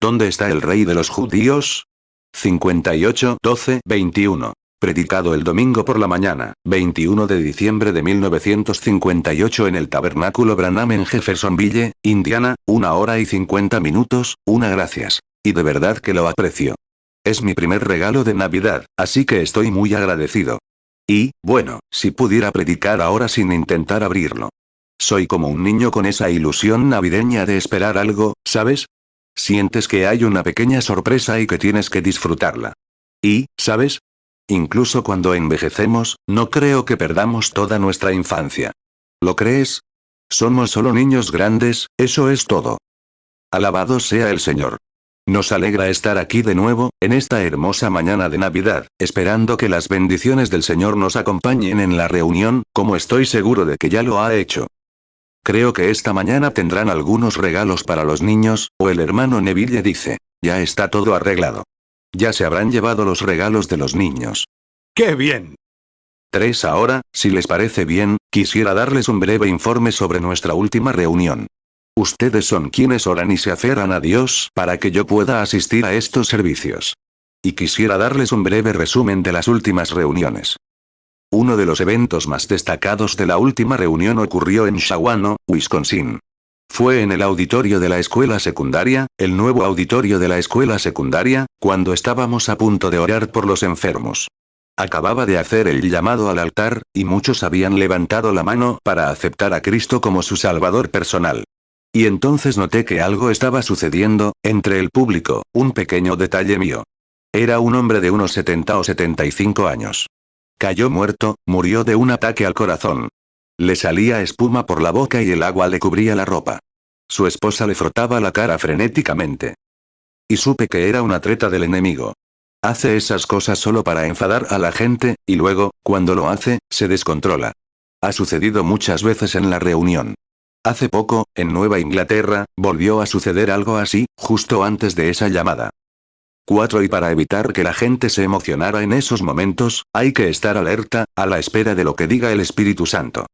¿Dónde está el rey de los judíos? 58-12-21. Predicado el domingo por la mañana, 21 de diciembre de 1958 en el Tabernáculo Branham en Jeffersonville, Indiana, 1 hora y 50 minutos, una gracias. Y de verdad que lo aprecio. Es mi primer regalo de Navidad, así que estoy muy agradecido. Y, bueno, si pudiera predicar ahora sin intentar abrirlo. Soy como un niño con esa ilusión navideña de esperar algo, ¿sabes? Sientes que hay una pequeña sorpresa y que tienes que disfrutarla. Y, ¿sabes? Incluso cuando envejecemos, no creo que perdamos toda nuestra infancia. ¿Lo crees? Somos solo niños grandes, eso es todo. Alabado sea el Señor. Nos alegra estar aquí de nuevo, en esta hermosa mañana de Navidad, esperando que las bendiciones del Señor nos acompañen en la reunión, como estoy seguro de que ya lo ha hecho. Creo que esta mañana tendrán algunos regalos para los niños, o el hermano Neville dice, ya está todo arreglado. Ya se habrán llevado los regalos de los niños. ¡Qué bien! 3 ahora, si les parece bien, quisiera darles un breve informe sobre nuestra última reunión. Ustedes son quienes oran y se aferran a Dios para que yo pueda asistir a estos servicios. Y quisiera darles un breve resumen de las últimas reuniones. Uno de los eventos más destacados de la última reunión ocurrió en Shawano, Wisconsin. Fue en el auditorio de la escuela secundaria, el nuevo auditorio de la escuela secundaria, cuando estábamos a punto de orar por los enfermos. Acababa de hacer el llamado al altar, y muchos habían levantado la mano para aceptar a Cristo como su Salvador personal. Y entonces noté que algo estaba sucediendo, entre el público, un pequeño detalle mío. Era un hombre de unos 70 o 75 años. Cayó muerto, murió de un ataque al corazón. Le salía espuma por la boca y el agua le cubría la ropa. Su esposa le frotaba la cara frenéticamente. Y supe que era una treta del enemigo. Hace esas cosas solo para enfadar a la gente, y luego, cuando lo hace, se descontrola. Ha sucedido muchas veces en la reunión. Hace poco, en Nueva Inglaterra, volvió a suceder algo así, justo antes de esa llamada. 4 Y para evitar que la gente se emocionara en esos momentos, hay que estar alerta, a la espera de lo que diga el Espíritu Santo.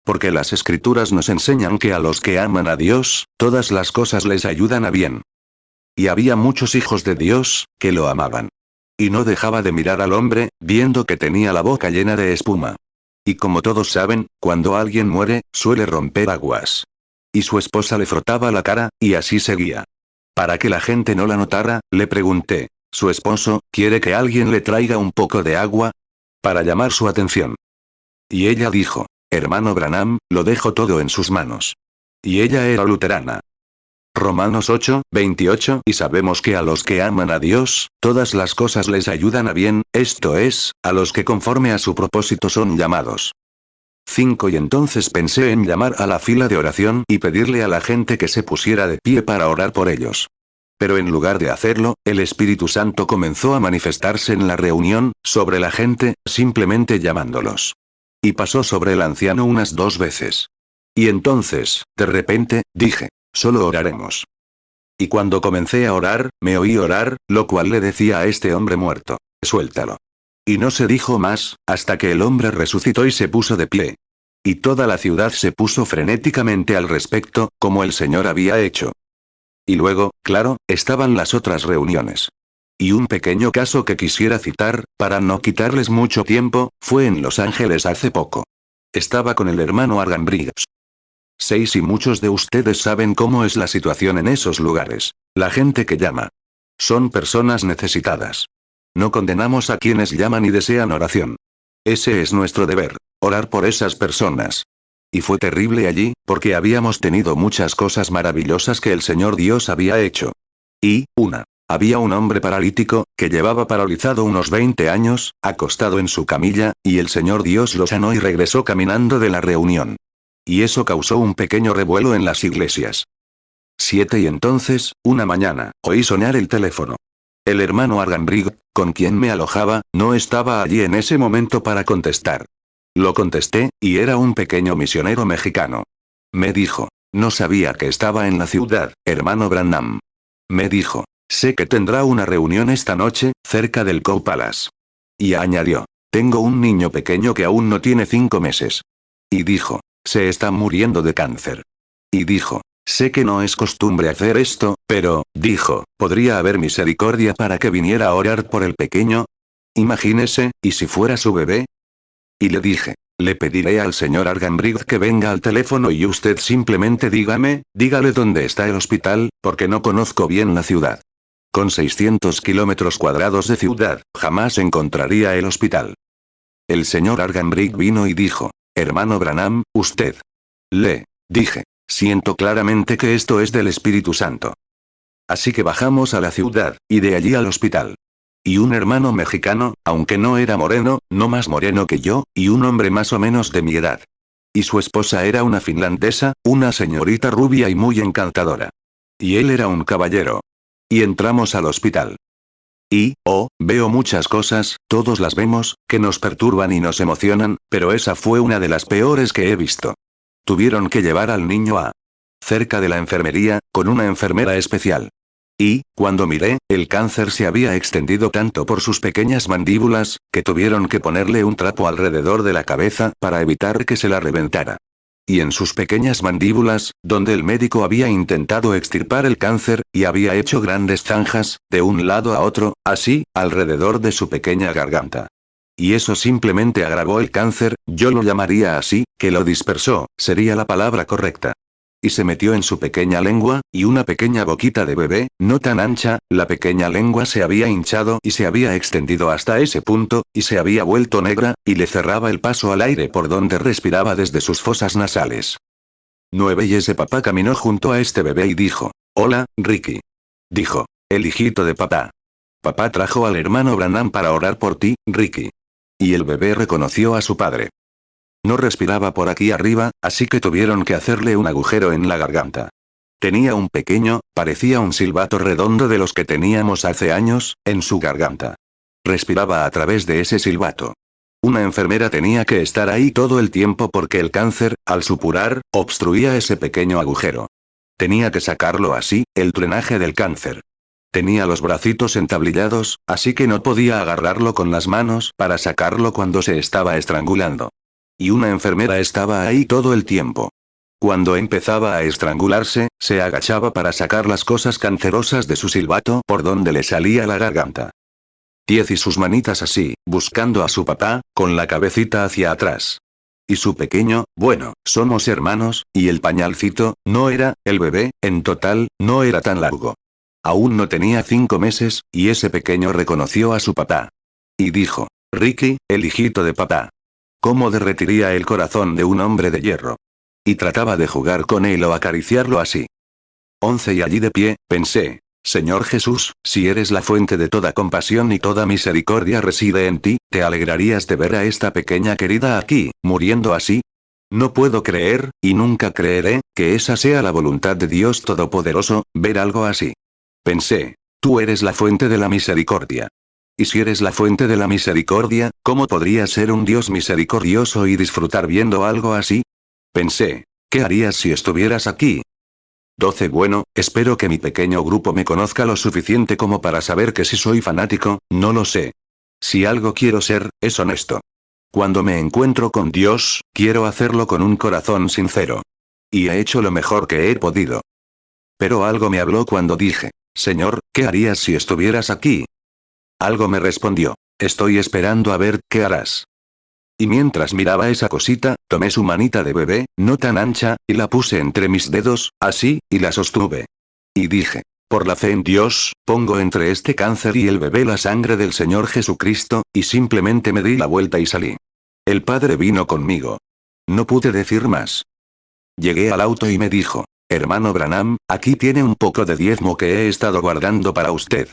Porque las Escrituras nos enseñan que a los que aman a Dios, todas las cosas les ayudan a bien. Y había muchos hijos de Dios, que lo amaban. Y no dejaba de mirar al hombre, viendo que tenía la boca llena de espuma. Y como todos saben, cuando alguien muere, suele romper aguas. Y su esposa le frotaba la cara, y así seguía. Para que la gente no la notara, le pregunté, ¿su esposo quiere que alguien le traiga un poco de agua? Para llamar su atención. Y ella dijo, hermano Branham, lo dejo todo en sus manos. Y ella era luterana. Romanos 8:28 Y sabemos que a los que aman a Dios, todas las cosas les ayudan a bien, esto es, a los que conforme a su propósito son llamados. 5 Y entonces pensé en llamar a la fila de oración y pedirle a la gente que se pusiera de pie para orar por ellos. Pero en lugar de hacerlo, el Espíritu Santo comenzó a manifestarse en la reunión, sobre la gente, simplemente llamándolos. Y pasó sobre el anciano unas 2 veces. Y entonces, de repente, dije, solo oraremos. Y cuando comencé a orar, me oí orar, lo cual le decía a este hombre muerto, suéltalo. Y no se dijo más, hasta que el hombre resucitó y se puso de pie. Y toda la ciudad se puso frenéticamente al respecto, como el Señor había hecho. Y luego, claro, estaban las otras reuniones. Y un pequeño caso que quisiera citar, para no quitarles mucho tiempo, fue en Los Ángeles hace poco. Estaba con el hermano Argan Briggs. 6 Y muchos de ustedes saben cómo es la situación en esos lugares. La gente que llama. Son personas necesitadas. No condenamos a quienes llaman y desean oración. Ese es nuestro deber, orar por esas personas. Y fue terrible allí, porque habíamos tenido muchas cosas maravillosas que el Señor Dios había hecho. Y, había un hombre paralítico, que llevaba paralizado unos 20 años, acostado en su camilla, y el Señor Dios lo sanó y regresó caminando de la reunión. Y eso causó un pequeño revuelo en las iglesias. 7 Y entonces, una mañana, oí sonar el teléfono. El hermano Argan Briggs, con quien me alojaba, no estaba allí en ese momento para contestar. Lo contesté, y era un pequeño misionero mexicano. Me dijo, no sabía que estaba en la ciudad, hermano Branham. Me dijo, sé que tendrá una reunión esta noche, cerca del Cow Palace. Y añadió, tengo un niño pequeño que aún no tiene 5 meses. Y dijo, se está muriendo de cáncer. Y dijo, Sé que no es costumbre hacer esto, pero, dijo, ¿podría haber misericordia para que viniera a orar por el pequeño? Imagínese, ¿y si fuera su bebé? Y le dije, le pediré al señor Arganbrigg que venga al teléfono y usted simplemente dígale dónde está el hospital, porque no conozco bien la ciudad. Con 600 kilómetros cuadrados de ciudad, jamás encontraría el hospital. El señor Arganbrigg vino y dijo, hermano Branham, usted. Le dije, siento claramente que esto es del Espíritu Santo. Así que bajamos a la ciudad, y de allí al hospital. Y un hermano mexicano, aunque no era moreno, no más moreno que yo, y un hombre más o menos de mi edad. Y su esposa era una finlandesa, una señorita rubia y muy encantadora. Y él era un caballero. Y entramos al hospital. Y, veo muchas cosas, todos las vemos, que nos perturban y nos emocionan, pero esa fue una de las peores que he visto. Tuvieron que llevar al niño cerca de la enfermería, con una enfermera especial. Y, cuando miré, el cáncer se había extendido tanto por sus pequeñas mandíbulas, que tuvieron que ponerle un trapo alrededor de la cabeza para evitar que se la reventara. Y en sus pequeñas mandíbulas, donde el médico había intentado extirpar el cáncer, y había hecho grandes zanjas, de un lado a otro, así, alrededor de su pequeña garganta. Y eso simplemente agravó el cáncer, yo lo llamaría así, que lo dispersó, sería la palabra correcta. Y se metió en su pequeña lengua, y una pequeña boquita de bebé, no tan ancha, la pequeña lengua se había hinchado y se había extendido hasta ese punto, y se había vuelto negra, y le cerraba el paso al aire por donde respiraba desde sus fosas nasales. 9 Y ese papá caminó junto a este bebé y dijo, hola, Ricky. Dijo, el hijito de papá. Papá trajo al hermano Branham para orar por ti, Ricky. Y el bebé reconoció a su padre. No respiraba por aquí arriba, así que tuvieron que hacerle un agujero en la garganta. Tenía un pequeño, parecía un silbato redondo de los que teníamos hace años, en su garganta. Respiraba a través de ese silbato. Una enfermera tenía que estar ahí todo el tiempo porque el cáncer, al supurar, obstruía ese pequeño agujero. Tenía que sacarlo así, el drenaje del cáncer. Tenía los bracitos entablillados, así que no podía agarrarlo con las manos para sacarlo cuando se estaba estrangulando. Y una enfermera estaba ahí todo el tiempo. Cuando empezaba a estrangularse, se agachaba para sacar las cosas cancerosas de su silbato por donde le salía la garganta. 10 Y sus manitas así, buscando a su papá, con la cabecita hacia atrás. Y su pequeño, bueno, somos hermanos, y el pañalcito, no era, el bebé, en total, no era tan largo. Aún no tenía 5 meses, y ese pequeño reconoció a su papá. Y dijo, Ricky, el hijito de papá. ¿Cómo derretiría el corazón de un hombre de hierro? Y trataba de jugar con él o acariciarlo así. 11 Y allí de pie, pensé, Señor Jesús, si eres la fuente de toda compasión y toda misericordia reside en ti, ¿te alegrarías de ver a esta pequeña querida aquí, muriendo así? No puedo creer, y nunca creeré, que esa sea la voluntad de Dios Todopoderoso, ver algo así. Pensé, tú eres la fuente de la misericordia. Y si eres la fuente de la misericordia, ¿cómo podrías ser un Dios misericordioso y disfrutar viendo algo así? Pensé, ¿qué harías si estuvieras aquí? 12 Bueno, espero que mi pequeño grupo me conozca lo suficiente como para saber que si soy fanático, no lo sé. Si algo quiero ser, es honesto. Cuando me encuentro con Dios, quiero hacerlo con un corazón sincero. Y he hecho lo mejor que he podido. Pero algo me habló cuando dije, Señor, ¿qué harías si estuvieras aquí? Algo me respondió, estoy esperando a ver, ¿qué harás? Y mientras miraba esa cosita, tomé su manita de bebé, no tan ancha, y la puse entre mis dedos, así, y la sostuve. Y dije, por la fe en Dios, pongo entre este cáncer y el bebé la sangre del Señor Jesucristo, y simplemente me di la vuelta y salí. El padre vino conmigo. No pude decir más. Llegué al auto y me dijo, hermano Branham, aquí tiene un poco de diezmo que he estado guardando para usted.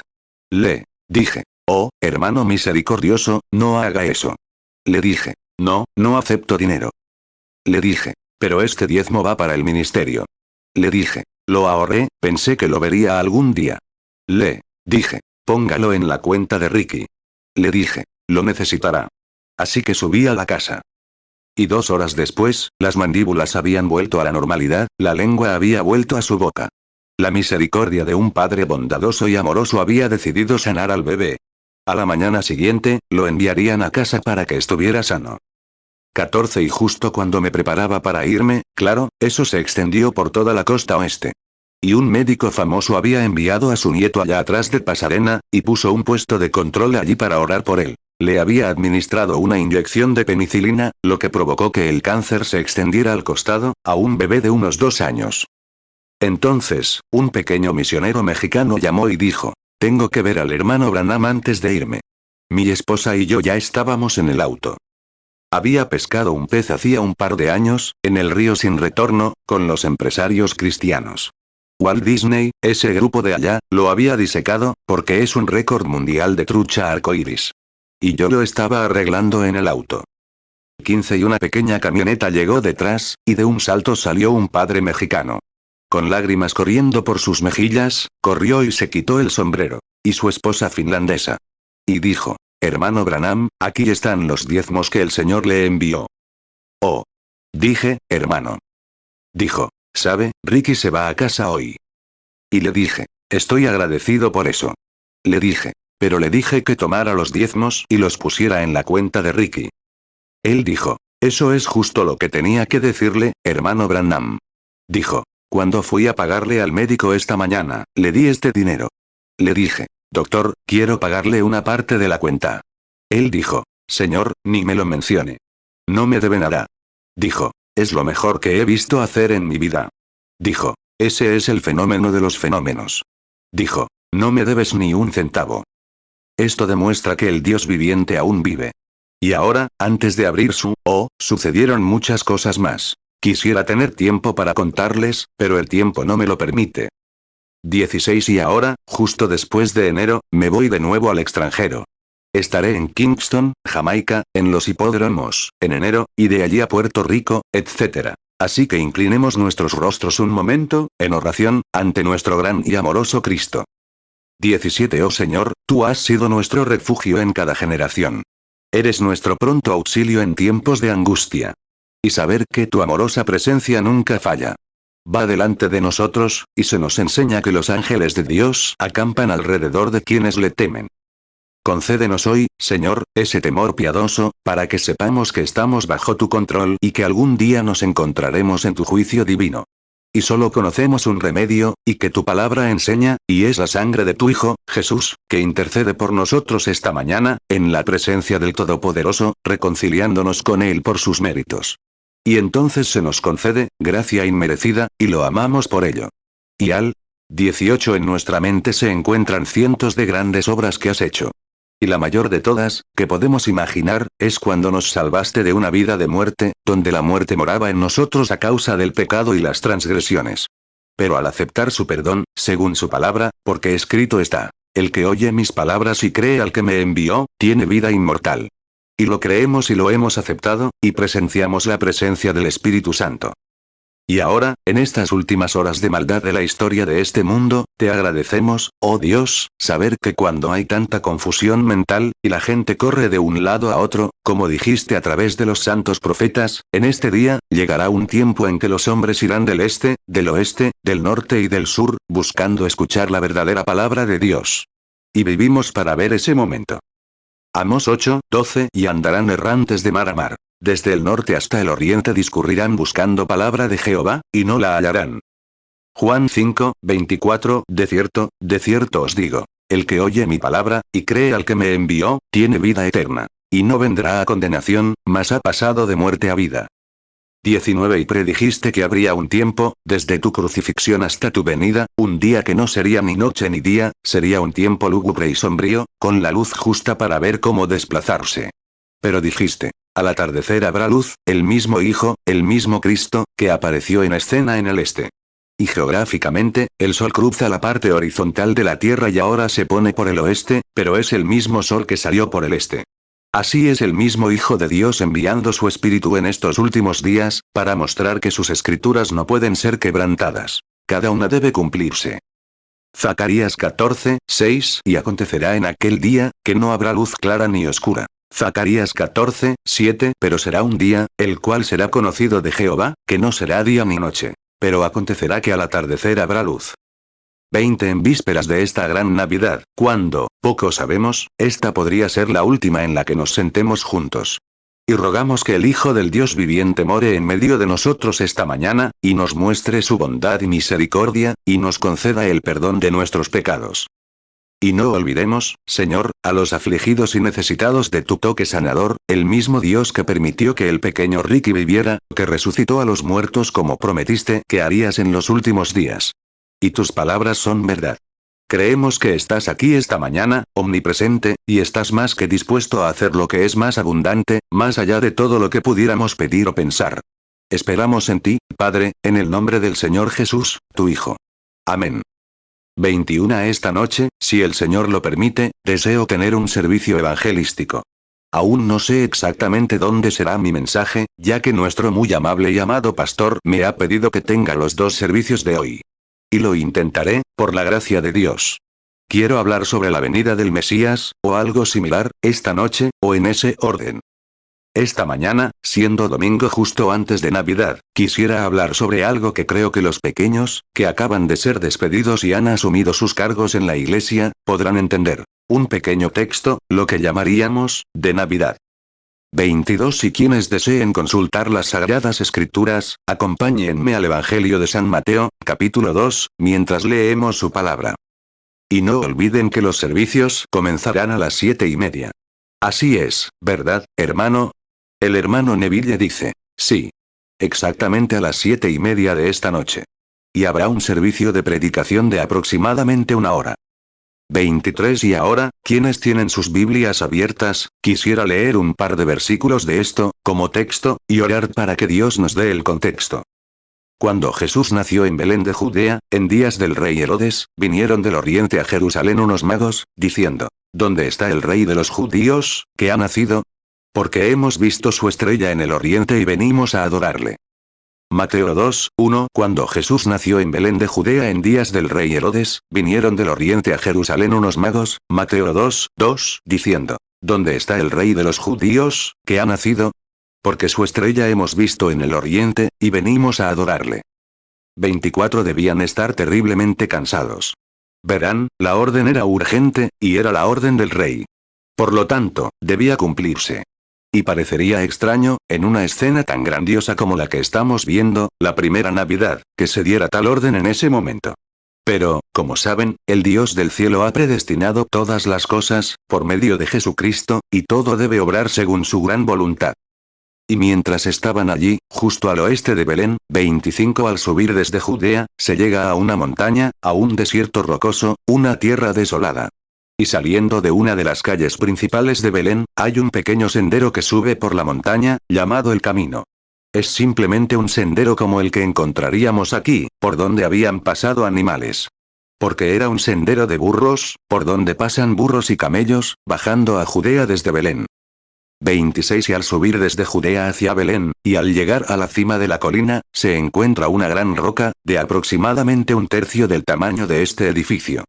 Le dije, oh, hermano misericordioso, no haga eso. Le dije, no, no acepto dinero. Le dije, pero este diezmo va para el ministerio. Le dije, lo ahorré, pensé que lo vería algún día. Le dije, póngalo en la cuenta de Ricky. Le dije, lo necesitará. Así que subí a la casa. Y 2 horas después, las mandíbulas habían vuelto a la normalidad, la lengua había vuelto a su boca. La misericordia de un padre bondadoso y amoroso había decidido sanar al bebé. A la mañana siguiente, lo enviarían a casa para que estuviera sano. 14 y justo cuando me preparaba para irme, claro, eso se extendió por toda la costa oeste. Y un médico famoso había enviado a su nieto allá atrás de Pasadena, y puso un puesto de control allí para orar por él. Le había administrado una inyección de penicilina, lo que provocó que el cáncer se extendiera al costado, a un bebé de unos 2 años. Entonces, un pequeño misionero mexicano llamó y dijo, tengo que ver al hermano Branham antes de irme. Mi esposa y yo ya estábamos en el auto. Había pescado un pez hacía un par de años, en el río sin retorno, con los empresarios cristianos. Walt Disney, ese grupo de allá, lo había disecado, porque es un récord mundial de trucha arcoíris. Y yo lo estaba arreglando en el auto. 15 y una pequeña camioneta llegó detrás, y de un salto salió un padre mexicano. Con lágrimas corriendo por sus mejillas, corrió y se quitó el sombrero. Y su esposa finlandesa. Y dijo, hermano Branham, aquí están los diezmos que el Señor le envió. Oh. Dije, hermano. Dijo, ¿sabe, Ricky se va a casa hoy? Y le dije, estoy agradecido por eso. Le dije, pero le dije que tomara los diezmos y los pusiera en la cuenta de Ricky. Él dijo, eso es justo lo que tenía que decirle, hermano Branham. Dijo, cuando fui a pagarle al médico esta mañana, le di este dinero. Le dije, doctor, quiero pagarle una parte de la cuenta. Él dijo, señor, ni me lo mencione. No me debe nada. Dijo, es lo mejor que he visto hacer en mi vida. Dijo, ese es el fenómeno de los fenómenos. Dijo, no me debes ni un centavo. Esto demuestra que el Dios viviente aún vive. Y ahora, antes de abrir sucedieron muchas cosas más. Quisiera tener tiempo para contarles, pero el tiempo no me lo permite. 16 y ahora, justo después de enero, me voy de nuevo al extranjero. Estaré en Kingston, Jamaica, en los hipódromos, en enero, y de allí a Puerto Rico, etc. Así que inclinemos nuestros rostros un momento, en oración, ante nuestro gran y amoroso Cristo. 17 Oh Señor, tú has sido nuestro refugio en cada generación. Eres nuestro pronto auxilio en tiempos de angustia. Y saber que tu amorosa presencia nunca falla. Va delante de nosotros, y se nos enseña que los ángeles de Dios acampan alrededor de quienes le temen. Concédenos hoy, Señor, ese temor piadoso, para que sepamos que estamos bajo tu control y que algún día nos encontraremos en tu juicio divino. Y solo conocemos un remedio, y que tu palabra enseña, y es la sangre de tu Hijo, Jesús, que intercede por nosotros esta mañana, en la presencia del Todopoderoso, reconciliándonos con Él por sus méritos. Y entonces se nos concede, gracia inmerecida, y lo amamos por ello. Y al 18 en nuestra mente se encuentran cientos de grandes obras que has hecho. Y la mayor de todas, que podemos imaginar, es cuando nos salvaste de una vida de muerte, donde la muerte moraba en nosotros a causa del pecado y las transgresiones. Pero al aceptar su perdón, según su palabra, porque escrito está, el que oye mis palabras y cree al que me envió, tiene vida inmortal. Y lo creemos y lo hemos aceptado, y presenciamos la presencia del Espíritu Santo. Y ahora, en estas últimas horas de maldad de la historia de este mundo, te agradecemos, oh Dios, saber que cuando hay tanta confusión mental, y la gente corre de un lado a otro, como dijiste a través de los santos profetas, en este día, llegará un tiempo en que los hombres irán del este, del oeste, del norte y del sur, buscando escuchar la verdadera palabra de Dios. Y vivimos para ver ese momento. Amós 8:12 y andarán errantes de mar a mar. Desde el norte hasta el oriente discurrirán buscando palabra de Jehová, y no la hallarán. Juan 5:24 de cierto os digo, el que oye mi palabra, y cree al que me envió, tiene vida eterna. Y no vendrá a condenación, mas ha pasado de muerte a vida. 19 Y predijiste que habría un tiempo, desde tu crucifixión hasta tu venida, un día que no sería ni noche ni día, sería un tiempo lúgubre y sombrío, con la luz justa para ver cómo desplazarse. Pero dijiste, al atardecer habrá luz, el mismo Hijo, el mismo Cristo, que apareció en escena en el este. Y geográficamente, el sol cruza la parte horizontal de la Tierra y ahora se pone por el oeste, pero es el mismo sol que salió por el este. Así es el mismo Hijo de Dios enviando su Espíritu en estos últimos días, para mostrar que sus escrituras no pueden ser quebrantadas. Cada una debe cumplirse. Zacarías 14:6 Y acontecerá en aquel día, que no habrá luz clara ni oscura. Zacarías 14:7 Pero será un día, el cual será conocido de Jehová, que no será día ni noche. Pero acontecerá que al atardecer habrá luz. 20 En vísperas de esta gran Navidad, cuando, poco sabemos, esta podría ser la última en la que nos sentemos juntos. Y rogamos que el Hijo del Dios viviente more en medio de nosotros esta mañana, y nos muestre su bondad y misericordia, y nos conceda el perdón de nuestros pecados. Y no olvidemos, Señor, a los afligidos y necesitados de tu toque sanador, el mismo Dios que permitió que el pequeño Ricky viviera, que resucitó a los muertos como prometiste que harías en los últimos días. Y tus palabras son verdad. Creemos que estás aquí esta mañana, omnipresente, y estás más que dispuesto a hacer lo que es más abundante, más allá de todo lo que pudiéramos pedir o pensar. Esperamos en ti, Padre, en el nombre del Señor Jesús, tu Hijo. Amén. 21. Esta noche, si el Señor lo permite, deseo tener un servicio evangelístico. Aún no sé exactamente dónde será mi mensaje, ya que nuestro muy amable y amado pastor me ha pedido que tenga los dos servicios de hoy. Y lo intentaré, por la gracia de Dios. Quiero hablar sobre la venida del Mesías, o algo similar, esta noche, o en ese orden. Esta mañana, siendo domingo justo antes de Navidad, quisiera hablar sobre algo que creo que los pequeños, que acaban de ser despedidos y han asumido sus cargos en la iglesia, podrán entender. Un pequeño texto, lo que llamaríamos, de Navidad. 22. Si quienes deseen consultar las Sagradas Escrituras, acompáñenme al Evangelio de San Mateo, capítulo 2, mientras leemos su palabra. Y no olviden que los servicios comenzarán a las 7:30. Así es, ¿verdad, hermano? El hermano Neville dice, sí. Exactamente a las 7:30 de esta noche. Y habrá un servicio de predicación de aproximadamente 1 hora. 23. Y ahora, quienes tienen sus Biblias abiertas, quisiera leer un par de versículos de esto, como texto, y orar para que Dios nos dé el contexto. Cuando Jesús nació en Belén de Judea, en días del rey Herodes, vinieron del oriente a Jerusalén unos magos, diciendo, ¿dónde está el rey de los judíos, que ha nacido? Porque hemos visto su estrella en el oriente y venimos a adorarle. Mateo 2, 1. Cuando Jesús nació en Belén de Judea en días del rey Herodes, vinieron del oriente a Jerusalén unos magos, Mateo 2, 2, diciendo, ¿dónde está el rey de los judíos, que ha nacido? Porque su estrella hemos visto en el oriente, y venimos a adorarle. 24. Debían estar terriblemente cansados. Verán, la orden era urgente, y era la orden del rey. Por lo tanto, debía cumplirse. Y parecería extraño, en una escena tan grandiosa como la que estamos viendo, la primera Navidad, que se diera tal orden en ese momento. Pero, como saben, el Dios del cielo ha predestinado todas las cosas, por medio de Jesucristo, y todo debe obrar según su gran voluntad. Y mientras estaban allí, justo al oeste de Belén, 25. Al subir desde Judea, se llega a una montaña, a un desierto rocoso, una tierra desolada. Y saliendo de una de las calles principales de Belén, hay un pequeño sendero que sube por la montaña, llamado el camino. Es simplemente un sendero como el que encontraríamos aquí, por donde habían pasado animales. Porque era un sendero de burros, por donde pasan burros y camellos, bajando a Judea desde Belén. 26. Y al subir desde Judea hacia Belén, y al llegar a la cima de la colina, se encuentra una gran roca, de aproximadamente 1/3 del tamaño de este edificio.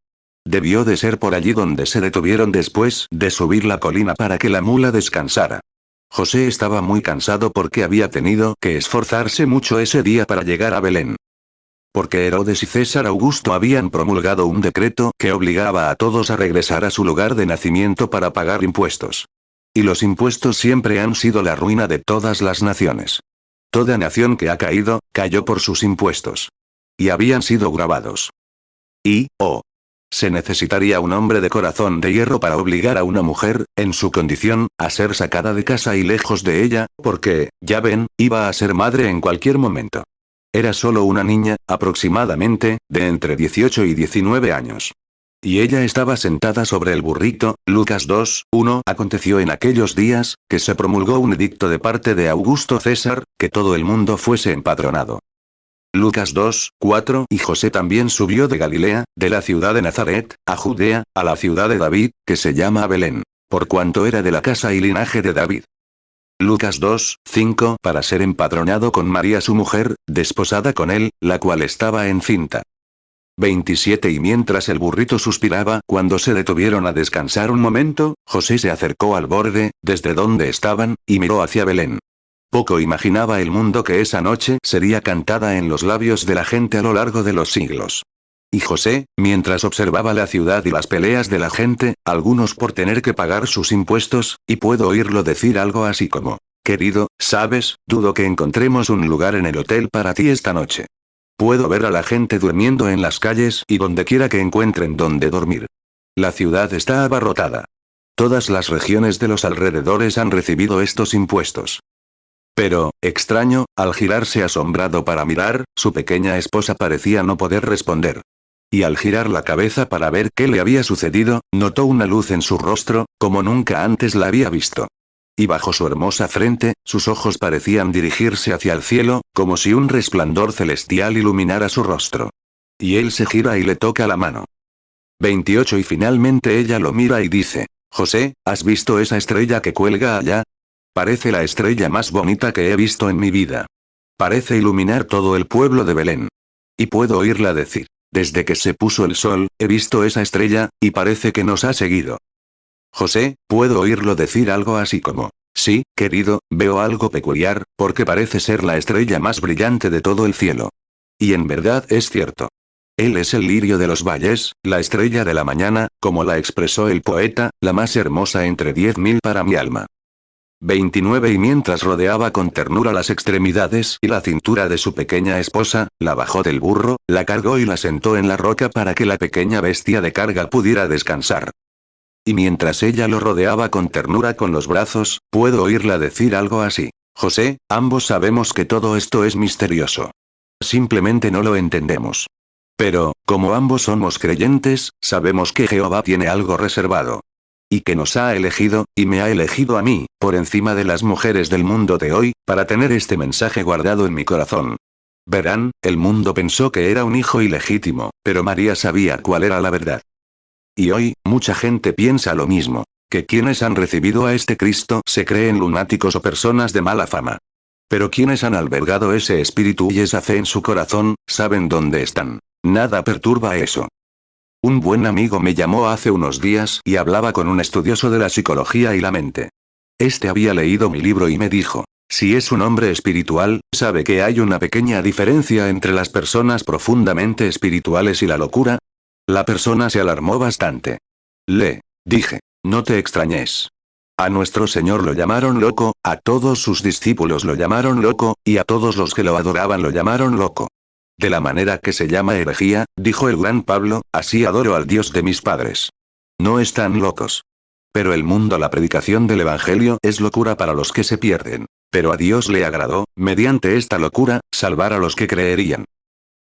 Debió de ser por allí donde se detuvieron después de subir la colina para que la mula descansara. José estaba muy cansado porque había tenido que esforzarse mucho ese día para llegar a Belén. Porque Herodes y César Augusto habían promulgado un decreto que obligaba a todos a regresar a su lugar de nacimiento para pagar impuestos. Y los impuestos siempre han sido la ruina de todas las naciones. Toda nación que ha caído, cayó por sus impuestos. Y habían sido grabados. Se necesitaría un hombre de corazón de hierro para obligar a una mujer, en su condición, a ser sacada de casa y lejos de ella, porque, ya ven, iba a ser madre en cualquier momento. Era solo una niña, aproximadamente, de entre 18 y 19 años. Y ella estaba sentada sobre el burrito. Lucas 2, 1. Aconteció en aquellos días, que se promulgó un edicto de parte de Augusto César, que todo el mundo fuese empadronado. Lucas 2, 4. Y José también subió de Galilea, de la ciudad de Nazaret, a Judea, a la ciudad de David, que se llama Belén, por cuanto era de la casa y linaje de David. Lucas 2, 5. Para ser empadronado con María su mujer, desposada con él, la cual estaba encinta. 27. Y mientras el burrito suspiraba, cuando se detuvieron a descansar un momento, José se acercó al borde, desde donde estaban, y miró hacia Belén. Poco imaginaba el mundo que esa noche sería cantada en los labios de la gente a lo largo de los siglos. Y José, mientras observaba la ciudad y las peleas de la gente, algunos por tener que pagar sus impuestos, y puedo oírlo decir algo así como, Querido, sabes, dudo que encontremos un lugar en el hotel para ti esta noche. Puedo ver a la gente durmiendo en las calles y donde quiera que encuentren donde dormir. La ciudad está abarrotada. Todas las regiones de los alrededores han recibido estos impuestos. Pero, extraño, al girarse asombrado para mirar, su pequeña esposa parecía no poder responder. Y al girar la cabeza para ver qué le había sucedido, notó una luz en su rostro, como nunca antes la había visto. Y bajo su hermosa frente, sus ojos parecían dirigirse hacia el cielo, como si un resplandor celestial iluminara su rostro. Y él se gira y le toca la mano. 28 Y finalmente ella lo mira y dice, José, ¿has visto esa estrella que cuelga allá? Parece la estrella más bonita que he visto en mi vida. Parece iluminar todo el pueblo de Belén. Y puedo oírla decir, desde que se puso el sol, he visto esa estrella, y parece que nos ha seguido. José, puedo oírlo decir algo así como, sí, querido, veo algo peculiar, porque parece ser la estrella más brillante de todo el cielo. Y en verdad es cierto. Él es el lirio de los valles, la estrella de la mañana, como la expresó el poeta, la más hermosa entre 10.000 para mi alma. 29 Y mientras rodeaba con ternura las extremidades y la cintura de su pequeña esposa, la bajó del burro, la cargó y la sentó en la roca para que la pequeña bestia de carga pudiera descansar. Y mientras ella lo rodeaba con ternura con los brazos, puedo oírla decir algo así. José, ambos sabemos que todo esto es misterioso. Simplemente no lo entendemos. Pero, como ambos somos creyentes, sabemos que Jehová tiene algo reservado. Y que nos ha elegido, y me ha elegido a mí, por encima de las mujeres del mundo de hoy, para tener este mensaje guardado en mi corazón. Verán, el mundo pensó que era un hijo ilegítimo, pero María sabía cuál era la verdad. Y hoy, mucha gente piensa lo mismo, que quienes han recibido a este Cristo se creen lunáticos o personas de mala fama. Pero quienes han albergado ese espíritu y esa fe en su corazón, saben dónde están. Nada perturba eso. Un buen amigo me llamó hace unos días y hablaba con un estudioso de la psicología y la mente. Este había leído mi libro y me dijo, si es un hombre espiritual, sabe que hay una pequeña diferencia entre las personas profundamente espirituales y la locura. La persona se alarmó bastante. Dije, no te extrañes. A nuestro Señor lo llamaron loco, a todos sus discípulos lo llamaron loco, y a todos los que lo adoraban lo llamaron loco. De la manera que se llama herejía, dijo el gran Pablo, así adoro al Dios de mis padres. No están locos. Pero el mundo, la predicación del Evangelio es locura para los que se pierden. Pero a Dios le agradó, mediante esta locura, salvar a los que creerían.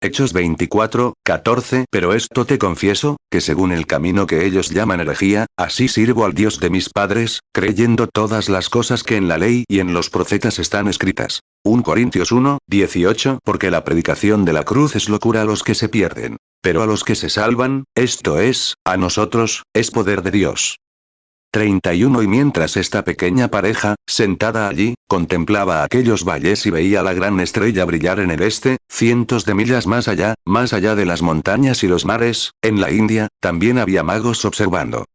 Hechos 24:14 Pero esto te confieso, que según el camino que ellos llaman herejía, así sirvo al Dios de mis padres, creyendo todas las cosas que en la ley y en los profetas están escritas. 1 Corintios 1:18 Porque la predicación de la cruz es locura a los que se pierden. Pero a los que se salvan, esto es, a nosotros, es poder de Dios. 31 Y mientras esta pequeña pareja, sentada allí, contemplaba aquellos valles y veía la gran estrella brillar en el este, cientos de millas más allá de las montañas y los mares, en la India, también había magos observando.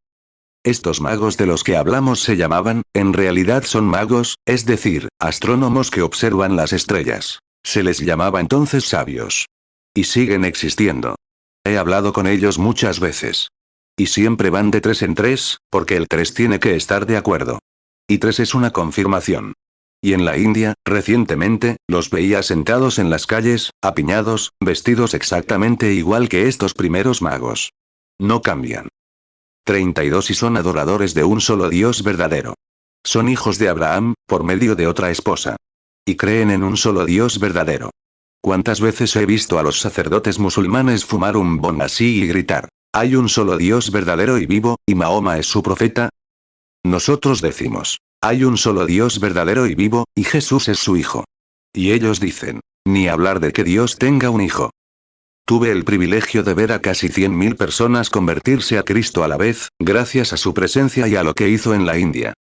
Estos magos de los que hablamos se llamaban, en realidad son magos, es decir, astrónomos que observan las estrellas. Se les llamaba entonces sabios. Y siguen existiendo. He hablado con ellos muchas veces. Y siempre van de 3 en 3, porque el 3 tiene que estar de acuerdo. Y 3 es una confirmación. Y en la India, recientemente, los veía sentados en las calles, apiñados, vestidos exactamente igual que estos primeros magos. No cambian. 32 Y son adoradores de un solo Dios verdadero. Son hijos de Abraham, por medio de otra esposa. Y creen en un solo Dios verdadero. ¿Cuántas veces he visto a los sacerdotes musulmanes fumar un bon así y gritar? Hay un solo Dios verdadero y vivo, y Mahoma es su profeta? Nosotros decimos, hay un solo Dios verdadero y vivo, y Jesús es su hijo. Y ellos dicen, ni hablar de que Dios tenga un hijo. Tuve el privilegio de ver a casi 100.000 personas convertirse a Cristo a la vez, gracias a su presencia y a lo que hizo en la India.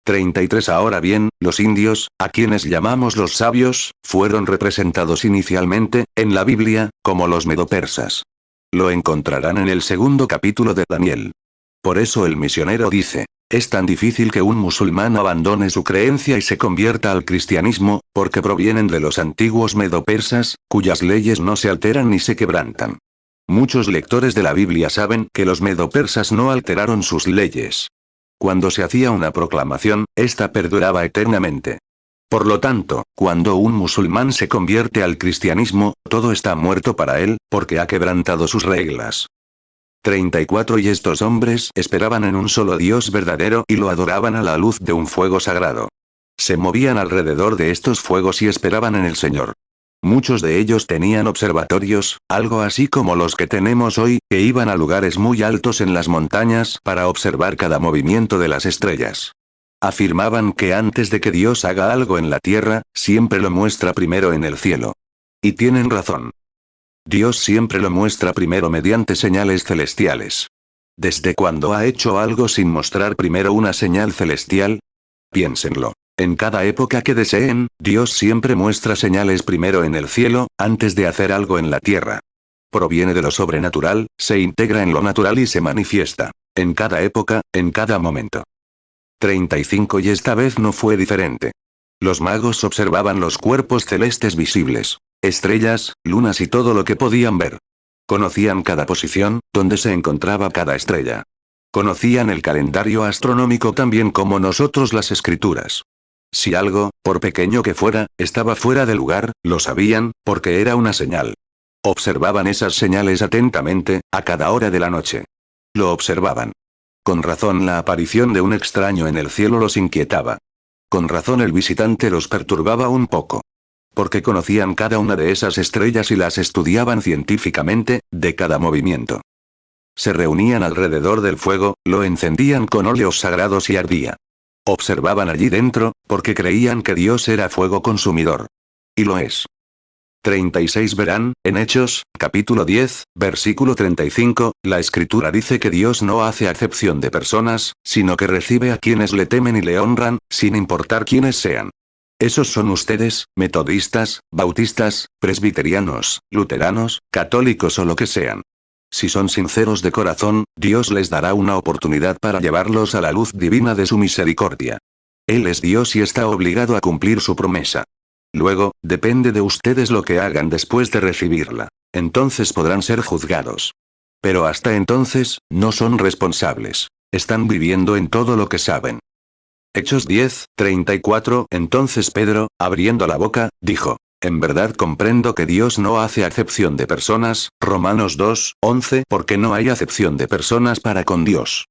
33 Ahora bien, los indios, a quienes llamamos los sabios, fueron representados inicialmente, en la Biblia, como los medopersas. Lo encontrarán en el 2º capítulo de Daniel. Por eso el misionero dice, es tan difícil que un musulmán abandone su creencia y se convierta al cristianismo, porque provienen de los antiguos medopersas, cuyas leyes no se alteran ni se quebrantan. Muchos lectores de la Biblia saben que los medopersas no alteraron sus leyes. Cuando se hacía una proclamación, esta perduraba eternamente. Por lo tanto, cuando un musulmán se convierte al cristianismo, todo está muerto para él, porque ha quebrantado sus reglas. 34 Y estos hombres esperaban en un solo Dios verdadero y lo adoraban a la luz de un fuego sagrado. Se movían alrededor de estos fuegos y esperaban en el Señor. Muchos de ellos tenían observatorios, algo así como los que tenemos hoy, que iban a lugares muy altos en las montañas para observar cada movimiento de las estrellas. Afirmaban que antes de que Dios haga algo en la tierra, siempre lo muestra primero en el cielo. Y tienen razón. Dios siempre lo muestra primero mediante señales celestiales. ¿Desde cuándo ha hecho algo sin mostrar primero una señal celestial? Piénsenlo. En cada época que deseen, Dios siempre muestra señales primero en el cielo, antes de hacer algo en la tierra. Proviene de lo sobrenatural, se integra en lo natural y se manifiesta. En cada época, en cada momento. 35 Y esta vez no fue diferente. Los magos observaban los cuerpos celestes visibles. Estrellas, lunas y todo lo que podían ver. Conocían cada posición, donde se encontraba cada estrella. Conocían el calendario astronómico tan bien como nosotros las escrituras. Si algo, por pequeño que fuera, estaba fuera de lugar, lo sabían, porque era una señal. Observaban esas señales atentamente, a cada hora de la noche. Lo observaban. Con razón la aparición de un extraño en el cielo los inquietaba. Con razón el visitante los perturbaba un poco. Porque conocían cada una de esas estrellas y las estudiaban científicamente, de cada movimiento. Se reunían alrededor del fuego, lo encendían con óleos sagrados y ardía. Observaban allí dentro, porque creían que Dios era fuego consumidor. Y lo es. 36 Verán, en Hechos, capítulo 10, versículo 35, la escritura dice que Dios no hace acepción de personas, sino que recibe a quienes le temen y le honran, sin importar quiénes sean. Esos son ustedes, metodistas, bautistas, presbiterianos, luteranos, católicos o lo que sean. Si son sinceros de corazón, Dios les dará una oportunidad para llevarlos a la luz divina de su misericordia. Él es Dios y está obligado a cumplir su promesa. Luego, depende de ustedes lo que hagan después de recibirla. Entonces podrán ser juzgados. Pero hasta entonces, no son responsables. Están viviendo en todo lo que saben. Hechos 10, 34. Entonces Pedro, abriendo la boca, dijo: En verdad comprendo que Dios no hace acepción de personas, Romanos 2, 11, porque no hay acepción de personas para con Dios.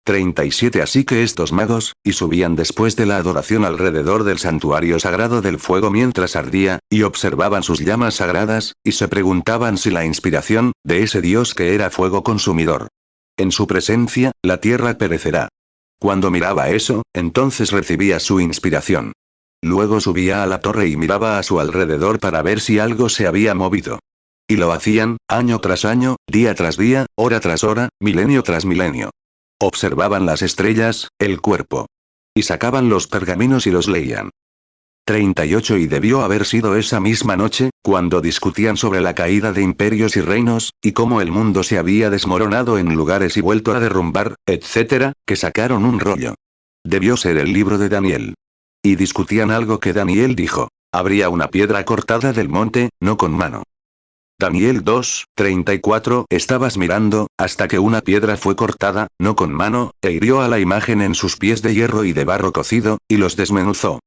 37 Así que estos magos, y subían después de la adoración alrededor del santuario sagrado del fuego mientras ardía, y observaban sus llamas sagradas, y se preguntaban si la inspiración, de ese Dios que era fuego consumidor. En su presencia, la tierra perecerá. Cuando miraba eso, entonces recibía su inspiración. Luego subía a la torre y miraba a su alrededor para ver si algo se había movido. Y lo hacían, año tras año, día tras día, hora tras hora, milenio tras milenio. Observaban las estrellas, el cuerpo. Y sacaban los pergaminos y los leían. 38 Y debió haber sido esa misma noche, cuando discutían sobre la caída de imperios y reinos, y cómo el mundo se había desmoronado en lugares y vuelto a derrumbar, etc., que sacaron un rollo. Debió ser el libro de Daniel. Y discutían algo que Daniel dijo. Habría una piedra cortada del monte, no con mano. Daniel 2, 34 Estabas mirando, hasta que una piedra fue cortada, no con mano, e hirió a la imagen en sus pies de hierro y de barro cocido, y los desmenuzó.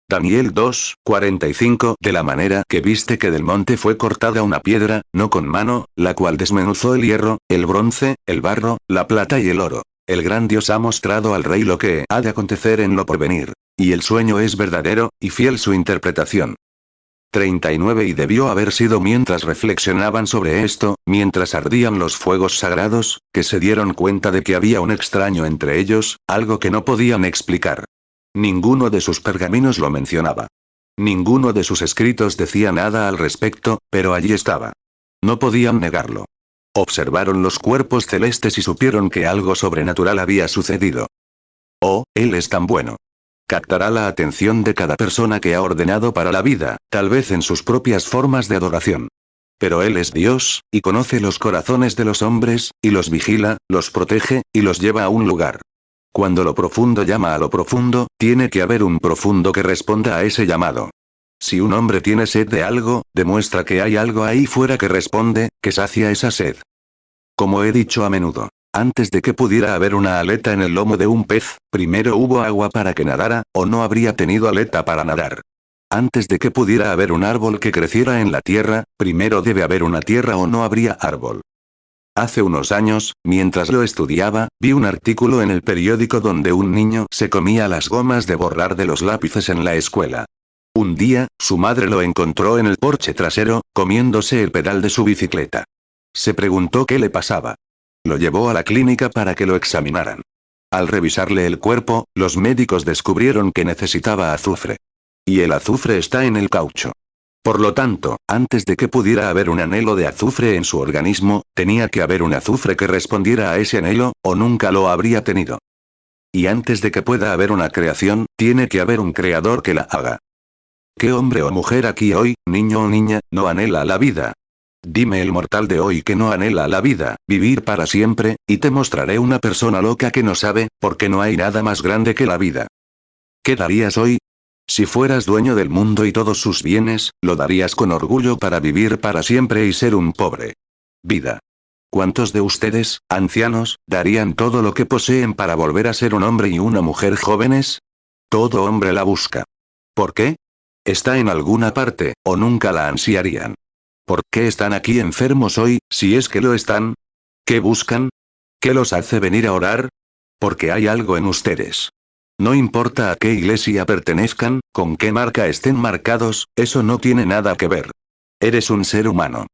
Daniel 2, 45 De la manera que viste que del monte fue cortada una piedra, no con mano, la cual desmenuzó el hierro, el bronce, el barro, la plata y el oro. El gran Dios ha mostrado al rey lo que ha de acontecer en lo porvenir. Y el sueño es verdadero, y fiel su interpretación. 39 Y debió haber sido mientras reflexionaban sobre esto, mientras ardían los fuegos sagrados, que se dieron cuenta de que había un extraño entre ellos, algo que no podían explicar. Ninguno de sus pergaminos lo mencionaba. Ninguno de sus escritos decía nada al respecto, pero allí estaba. No podían negarlo. Observaron los cuerpos celestes y supieron que algo sobrenatural había sucedido. Oh, Él es tan bueno. Captará la atención de cada persona que ha ordenado para la vida, tal vez en sus propias formas de adoración. Pero Él es Dios, y conoce los corazones de los hombres, y los vigila, los protege, y los lleva a un lugar. Cuando lo profundo llama a lo profundo, tiene que haber un profundo que responda a ese llamado. Si un hombre tiene sed de algo, demuestra que hay algo ahí fuera que responde, que sacia esa sed. Como he dicho a menudo, Antes de que pudiera haber una aleta en el lomo de un pez, primero hubo agua para que nadara, o no habría tenido aleta para nadar. Antes de que pudiera haber un árbol que creciera en la tierra, primero debe haber una tierra o no habría árbol. Hace unos años, mientras lo estudiaba, vi un artículo en el periódico donde un niño se comía las gomas de borrar de los lápices en la escuela. Un día, su madre lo encontró en el porche trasero, comiéndose el pedal de su bicicleta. Se preguntó qué le pasaba. Lo llevó a la clínica para que lo examinaran. Al revisarle el cuerpo, los médicos descubrieron que necesitaba azufre. Y el azufre está en el caucho. Por lo tanto, antes de que pudiera haber un anhelo de azufre en su organismo, tenía que haber un azufre que respondiera a ese anhelo, o nunca lo habría tenido. Y antes de que pueda haber una creación, tiene que haber un creador que la haga. ¿Qué hombre o mujer aquí hoy, niño o niña, no anhela la vida? Dime el mortal de hoy que no anhela la vida, vivir para siempre, y te mostraré una persona loca que no sabe, porque no hay nada más grande que la vida. ¿Qué darías hoy? Si fueras dueño del mundo y todos sus bienes, lo darías con orgullo para vivir para siempre y ser un pobre. Vida. ¿Cuántos de ustedes, ancianos, darían todo lo que poseen para volver a ser un hombre y una mujer jóvenes? Todo hombre la busca. ¿Por qué? Está en alguna parte, o nunca la ansiarían. ¿Por qué están aquí enfermos hoy, si es que lo están? ¿Qué buscan? ¿Qué los hace venir a orar? Porque hay algo en ustedes. No importa a qué iglesia pertenezcan, con qué marca estén marcados, eso no tiene nada que ver. Eres un ser humano.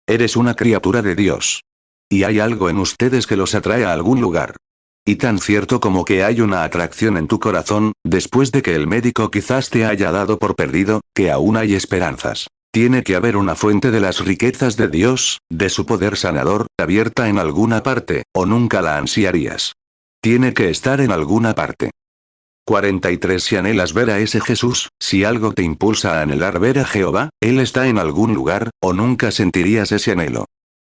Eres una criatura de Dios. Y hay algo en ustedes que los atrae a algún lugar. Y tan cierto como que hay una atracción en tu corazón, después de que el médico quizás te haya dado por perdido, que aún hay esperanzas. Tiene que haber una fuente de las riquezas de Dios, de su poder sanador, abierta en alguna parte, o nunca la ansiarías. Tiene que estar en alguna parte. 43. Si anhelas ver a ese Jesús, si algo te impulsa a anhelar ver a Jehová, Él está en algún lugar, o nunca sentirías ese anhelo.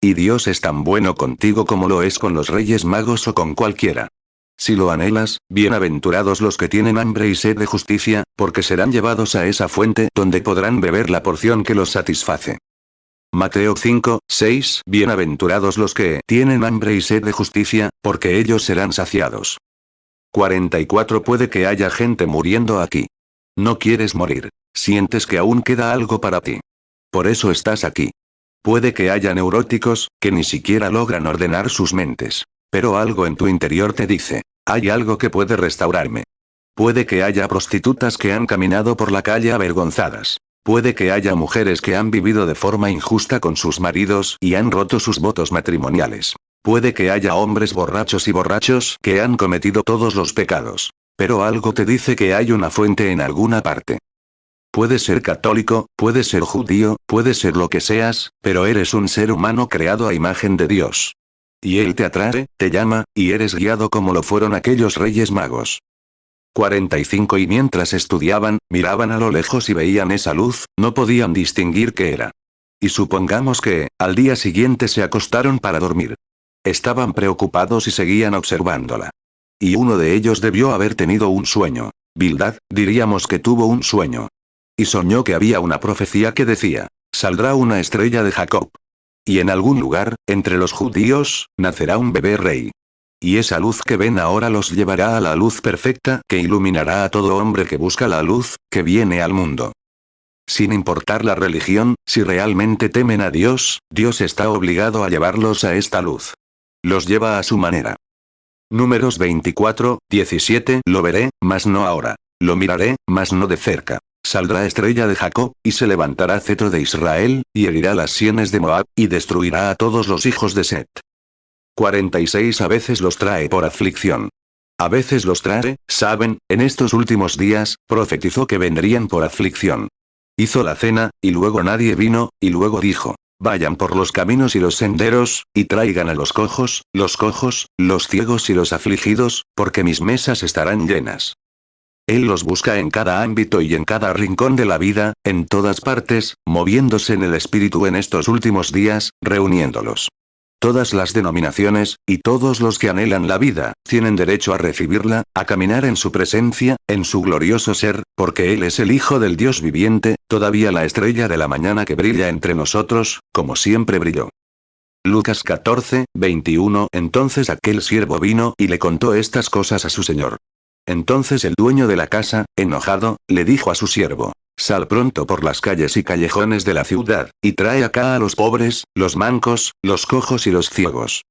Y Dios es tan bueno contigo como lo es con los Reyes Magos o con cualquiera. Si lo anhelas, bienaventurados los que tienen hambre y sed de justicia, porque serán llevados a esa fuente donde podrán beber la porción que los satisface. Mateo 5, 6. Bienaventurados los que tienen hambre y sed de justicia, porque ellos serán saciados. 44. Puede que haya gente muriendo aquí. No quieres morir. Sientes que aún queda algo para ti. Por eso estás aquí. Puede que haya neuróticos, que ni siquiera logran ordenar sus mentes. Pero algo en tu interior te dice, hay algo que puede restaurarme. Puede que haya prostitutas que han caminado por la calle avergonzadas. Puede que haya mujeres que han vivido de forma injusta con sus maridos y han roto sus votos matrimoniales. Puede que haya hombres borrachos y borrachos que han cometido todos los pecados. Pero algo te dice que hay una fuente en alguna parte. Puedes ser católico, puedes ser judío, puedes ser lo que seas, pero eres un ser humano creado a imagen de Dios. Y Él te atrae, te llama, y eres guiado como lo fueron aquellos Reyes Magos. 45. Y mientras estudiaban, miraban a lo lejos y veían esa luz, no podían distinguir qué era. Y supongamos que, al día siguiente se acostaron para dormir. Estaban preocupados y seguían observándola. Y uno de ellos debió haber tenido un sueño. Bildad, diríamos que tuvo un sueño. Y soñó que había una profecía que decía, saldrá una estrella de Jacob. Y en algún lugar, entre los judíos, nacerá un bebé rey. Y esa luz que ven ahora los llevará a la luz perfecta que iluminará a todo hombre que busca la luz, que viene al mundo. Sin importar la religión, si realmente temen a Dios, Dios está obligado a llevarlos a esta luz. Los lleva a su manera. Números 24, 17. Lo veré, mas no ahora. Lo miraré, mas no de cerca. Saldrá estrella de Jacob, y se levantará cetro de Israel, y herirá las sienes de Moab, y destruirá a todos los hijos de Set. 46. A veces los trae por aflicción. A veces los trae, saben, en estos últimos días, profetizó que vendrían por aflicción. Hizo la cena, y luego nadie vino, y luego dijo, vayan por los caminos y los senderos, y traigan a los cojos, los ciegos y los afligidos, porque mis mesas estarán llenas. Él los busca en cada ámbito y en cada rincón de la vida, en todas partes, moviéndose en el espíritu en estos últimos días, reuniéndolos. Todas las denominaciones, y todos los que anhelan la vida, tienen derecho a recibirla, a caminar en su presencia, en su glorioso ser, porque Él es el Hijo del Dios viviente, todavía la estrella de la mañana que brilla entre nosotros, como siempre brilló. Lucas 14, 21. Entonces aquel siervo vino y le contó estas cosas a su señor. Entonces el dueño de la casa, enojado, le dijo a su siervo: Sal pronto por las calles y callejones de la ciudad, y trae acá a los pobres, los mancos, los cojos y los ciegos.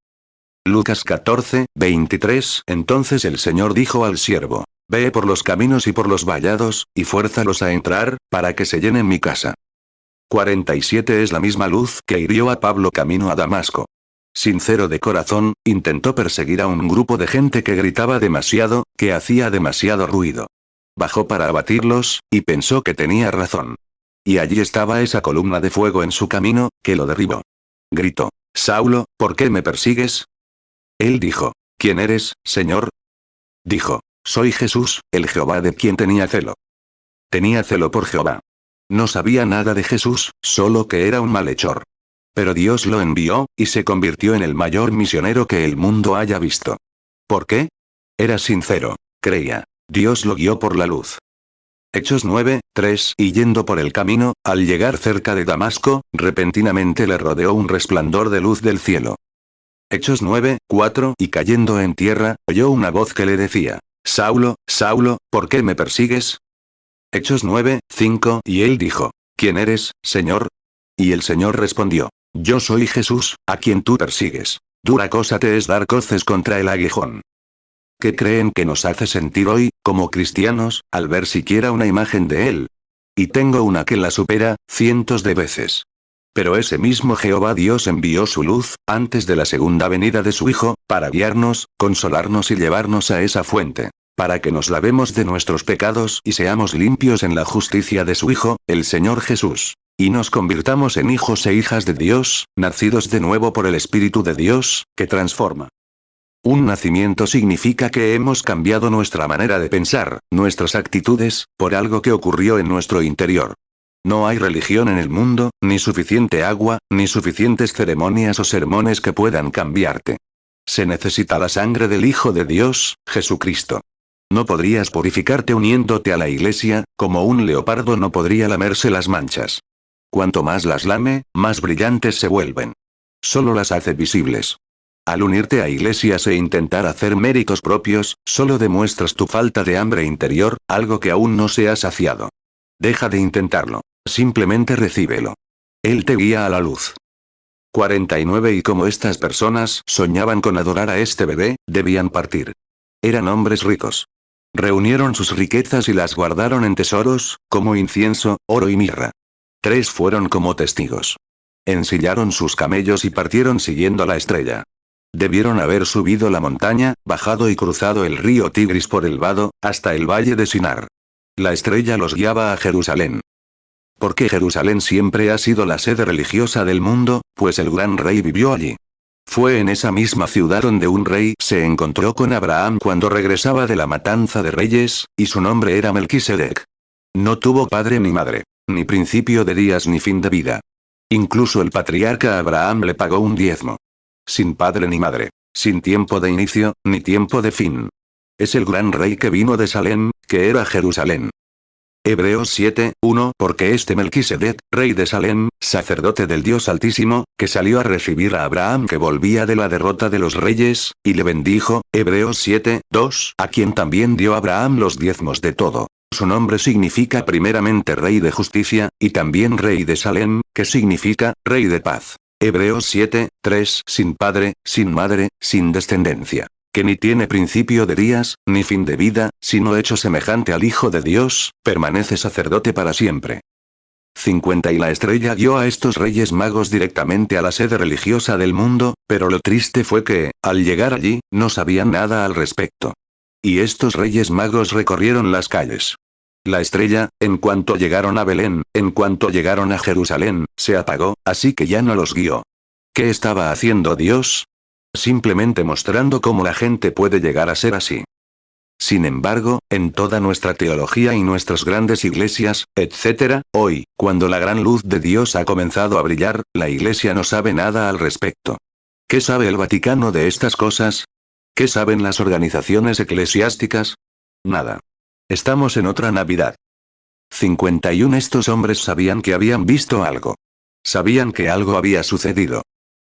Lucas 14, 23. Entonces el Señor dijo al siervo: Ve por los caminos y por los vallados, y fuérzalos a entrar, para que se llenen mi casa. 47 es la misma luz que hirió a Pablo camino a Damasco. Sincero de corazón, intentó perseguir a un grupo de gente que gritaba demasiado, que hacía demasiado ruido. Bajó para abatirlos, y pensó que tenía razón. Y allí estaba esa columna de fuego en su camino, que lo derribó. Gritó: Saulo, ¿por qué me persigues? Él dijo: ¿Quién eres, Señor? Dijo: Soy Jesús, el Jehová de quien tenía celo. Tenía celo por Jehová. No sabía nada de Jesús, solo que era un malhechor. Pero Dios lo envió, y se convirtió en el mayor misionero que el mundo haya visto. ¿Por qué? Era sincero, creía. Dios lo guió por la luz. Hechos 9, 3. Y yendo por el camino, al llegar cerca de Damasco, repentinamente le rodeó un resplandor de luz del cielo. Hechos 9, 4. Y cayendo en tierra, oyó una voz que le decía: Saulo, Saulo, ¿por qué me persigues? Hechos 9, 5. Y él dijo: ¿Quién eres, Señor? Y el Señor respondió: Yo soy Jesús, a quien tú persigues. Dura cosa te es dar coces contra el aguijón. ¿Qué creen que nos hace sentir hoy, como cristianos, al ver siquiera una imagen de Él? Y tengo una que la supera, cientos de veces. Pero ese mismo Jehová Dios envió su luz, antes de la segunda venida de su Hijo, para guiarnos, consolarnos y llevarnos a esa fuente. Para que nos lavemos de nuestros pecados y seamos limpios en la justicia de su Hijo, el Señor Jesús. Y nos convirtamos en hijos e hijas de Dios, nacidos de nuevo por el Espíritu de Dios, que transforma. Un nacimiento significa que hemos cambiado nuestra manera de pensar, nuestras actitudes, por algo que ocurrió en nuestro interior. No hay religión en el mundo, ni suficiente agua, ni suficientes ceremonias o sermones que puedan cambiarte. Se necesita la sangre del Hijo de Dios, Jesucristo. No podrías purificarte uniéndote a la iglesia, como un leopardo no podría lamerse las manchas. Cuanto más las lame, más brillantes se vuelven. Solo las hace visibles. Al unirte a iglesias e intentar hacer méritos propios, solo demuestras tu falta de hambre interior, algo que aún no se ha saciado. Deja de intentarlo. Simplemente recíbelo. Él te guía a la luz. 49. Y como estas personas soñaban con adorar a este bebé, debían partir. Eran hombres ricos. Reunieron sus riquezas y las guardaron en tesoros, como incienso, oro y mirra. 3 fueron como testigos. Ensillaron sus camellos y partieron siguiendo la estrella. Debieron haber subido la montaña, bajado y cruzado el río Tigris por el vado, hasta el valle de Sinar. La estrella los guiaba a Jerusalén. Porque Jerusalén siempre ha sido la sede religiosa del mundo, pues el gran rey vivió allí. Fue en esa misma ciudad donde un rey se encontró con Abraham cuando regresaba de la matanza de reyes, y su nombre era Melquisedec. No tuvo padre ni madre, ni principio de días ni fin de vida. Incluso el patriarca Abraham le pagó un diezmo. Sin padre ni madre, sin tiempo de inicio, ni tiempo de fin. Es el gran rey que vino de Salem, que era Jerusalén. Hebreos 7, 1. Porque este Melquisedec, rey de Salem, sacerdote del Dios Altísimo, que salió a recibir a Abraham que volvía de la derrota de los reyes, y le bendijo, Hebreos 7, 2. A quien también dio Abraham los diezmos de todo. Su nombre significa primeramente rey de justicia, y también rey de Salem, que significa, rey de paz. Hebreos 7, 3. Sin padre, sin madre, sin descendencia. Que ni tiene principio de días, ni fin de vida, sino hecho semejante al Hijo de Dios, permanece sacerdote para siempre. 50. Y la estrella guió a estos reyes magos directamente a la sede religiosa del mundo, pero lo triste fue que, al llegar allí, no sabían nada al respecto. Y estos reyes magos recorrieron las calles. La estrella, en cuanto llegaron a Belén, en cuanto llegaron a Jerusalén, se apagó, así que ya no los guió. ¿Qué estaba haciendo Dios? Simplemente mostrando cómo la gente puede llegar a ser así. Sin embargo, en toda nuestra teología y nuestras grandes iglesias, etc., hoy, cuando la gran luz de Dios ha comenzado a brillar, la iglesia no sabe nada al respecto. ¿Qué sabe el Vaticano de estas cosas? ¿Qué saben las organizaciones eclesiásticas? Nada. Estamos en otra Navidad. 51. Estos hombres sabían que habían visto algo. Sabían que algo había sucedido.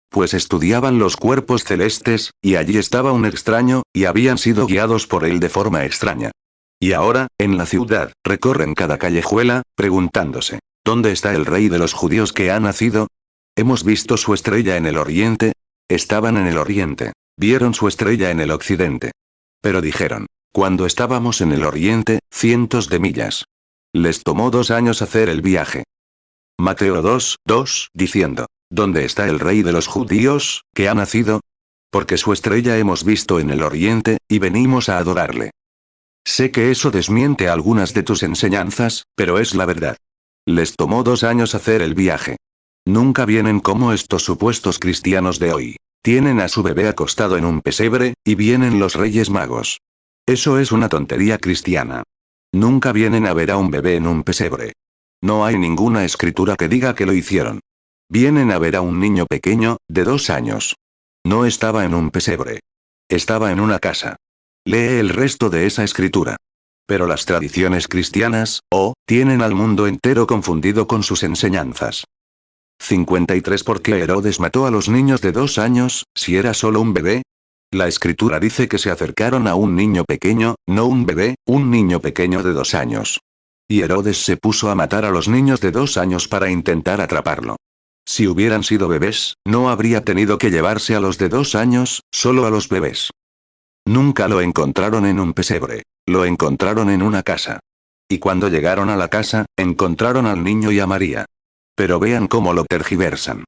Pues estudiaban los cuerpos celestes, y allí estaba un extraño, y habían sido guiados por él de forma extraña. Y ahora, en la ciudad, recorren cada callejuela, preguntándose, ¿dónde está el rey de los judíos que ha nacido? Hemos visto su estrella en el oriente. Estaban en el oriente. Vieron su estrella en el occidente. Pero dijeron, cuando estábamos en el oriente, cientos de millas. Les tomó 2 años hacer el viaje. Mateo 2:2, diciendo, ¿dónde está el rey de los judíos, que ha nacido? Porque su estrella hemos visto en el oriente, y venimos a adorarle. Sé que eso desmiente algunas de tus enseñanzas, pero es la verdad. Les tomó 2 años hacer el viaje. Nunca vienen como estos supuestos cristianos de hoy. Tienen a su bebé acostado en un pesebre, y vienen los Reyes Magos. Eso es una tontería cristiana. Nunca vienen a ver a un bebé en un pesebre. No hay ninguna escritura que diga que lo hicieron. Vienen a ver a un niño pequeño, de 2 años. No estaba en un pesebre. Estaba en una casa. Lee el resto de esa escritura. Pero las tradiciones cristianas, tienen al mundo entero confundido con sus enseñanzas. 53. ¿Por qué Herodes mató a los niños de 2 años, si era solo un bebé? La escritura dice que se acercaron a un niño pequeño, no un bebé, un niño pequeño de 2 años. Y Herodes se puso a matar a los niños de 2 años para intentar atraparlo. Si hubieran sido bebés, no habría tenido que llevarse a los de 2 años, solo a los bebés. Nunca lo encontraron en un pesebre. Lo encontraron en una casa. Y cuando llegaron a la casa, encontraron al niño y a María. Pero vean cómo lo tergiversan.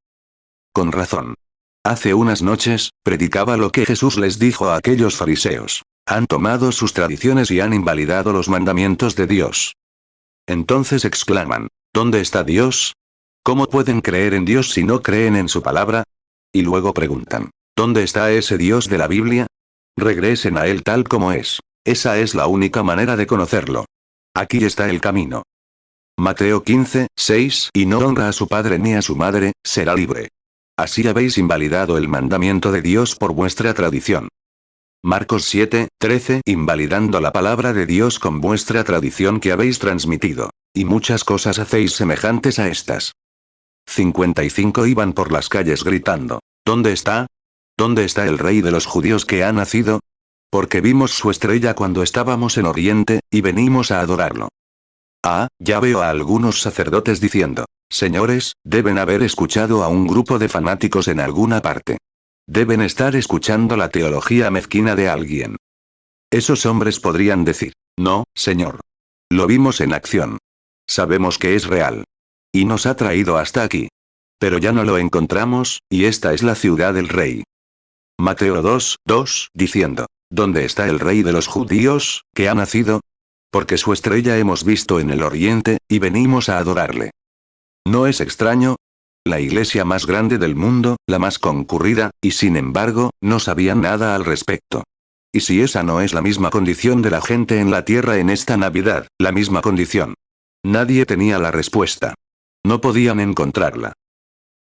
Con razón. Hace unas noches, predicaba lo que Jesús les dijo a aquellos fariseos. Han tomado sus tradiciones y han invalidado los mandamientos de Dios. Entonces exclaman, ¿dónde está Dios? ¿Cómo pueden creer en Dios si no creen en su palabra? Y luego preguntan, ¿dónde está ese Dios de la Biblia? Regresen a él tal como es. Esa es la única manera de conocerlo. Aquí está el camino. Mateo 15:6, y no honra a su padre ni a su madre, será libre. Así habéis invalidado el mandamiento de Dios por vuestra tradición. Marcos 7:13, invalidando la palabra de Dios con vuestra tradición que habéis transmitido. Y muchas cosas hacéis semejantes a estas. 55. Iban por las calles gritando, ¿dónde está? ¿Dónde está el rey de los judíos que ha nacido? Porque vimos su estrella cuando estábamos en Oriente, y venimos a adorarlo. Ya veo a algunos sacerdotes diciendo, señores, deben haber escuchado a un grupo de fanáticos en alguna parte. Deben estar escuchando la teología mezquina de alguien. Esos hombres podrían decir, no, señor. Lo vimos en acción. Sabemos que es real. Y nos ha traído hasta aquí. Pero ya no lo encontramos, y esta es la ciudad del rey. Mateo 2:2, diciendo, ¿dónde está el rey de los judíos, que ha nacido? Porque su estrella hemos visto en el oriente, y venimos a adorarle. ¿No es extraño? La iglesia más grande del mundo, la más concurrida, y sin embargo, no sabían nada al respecto. ¿Y si esa no es la misma condición de la gente en la tierra en esta Navidad, la misma condición? Nadie tenía la respuesta. No podían encontrarla.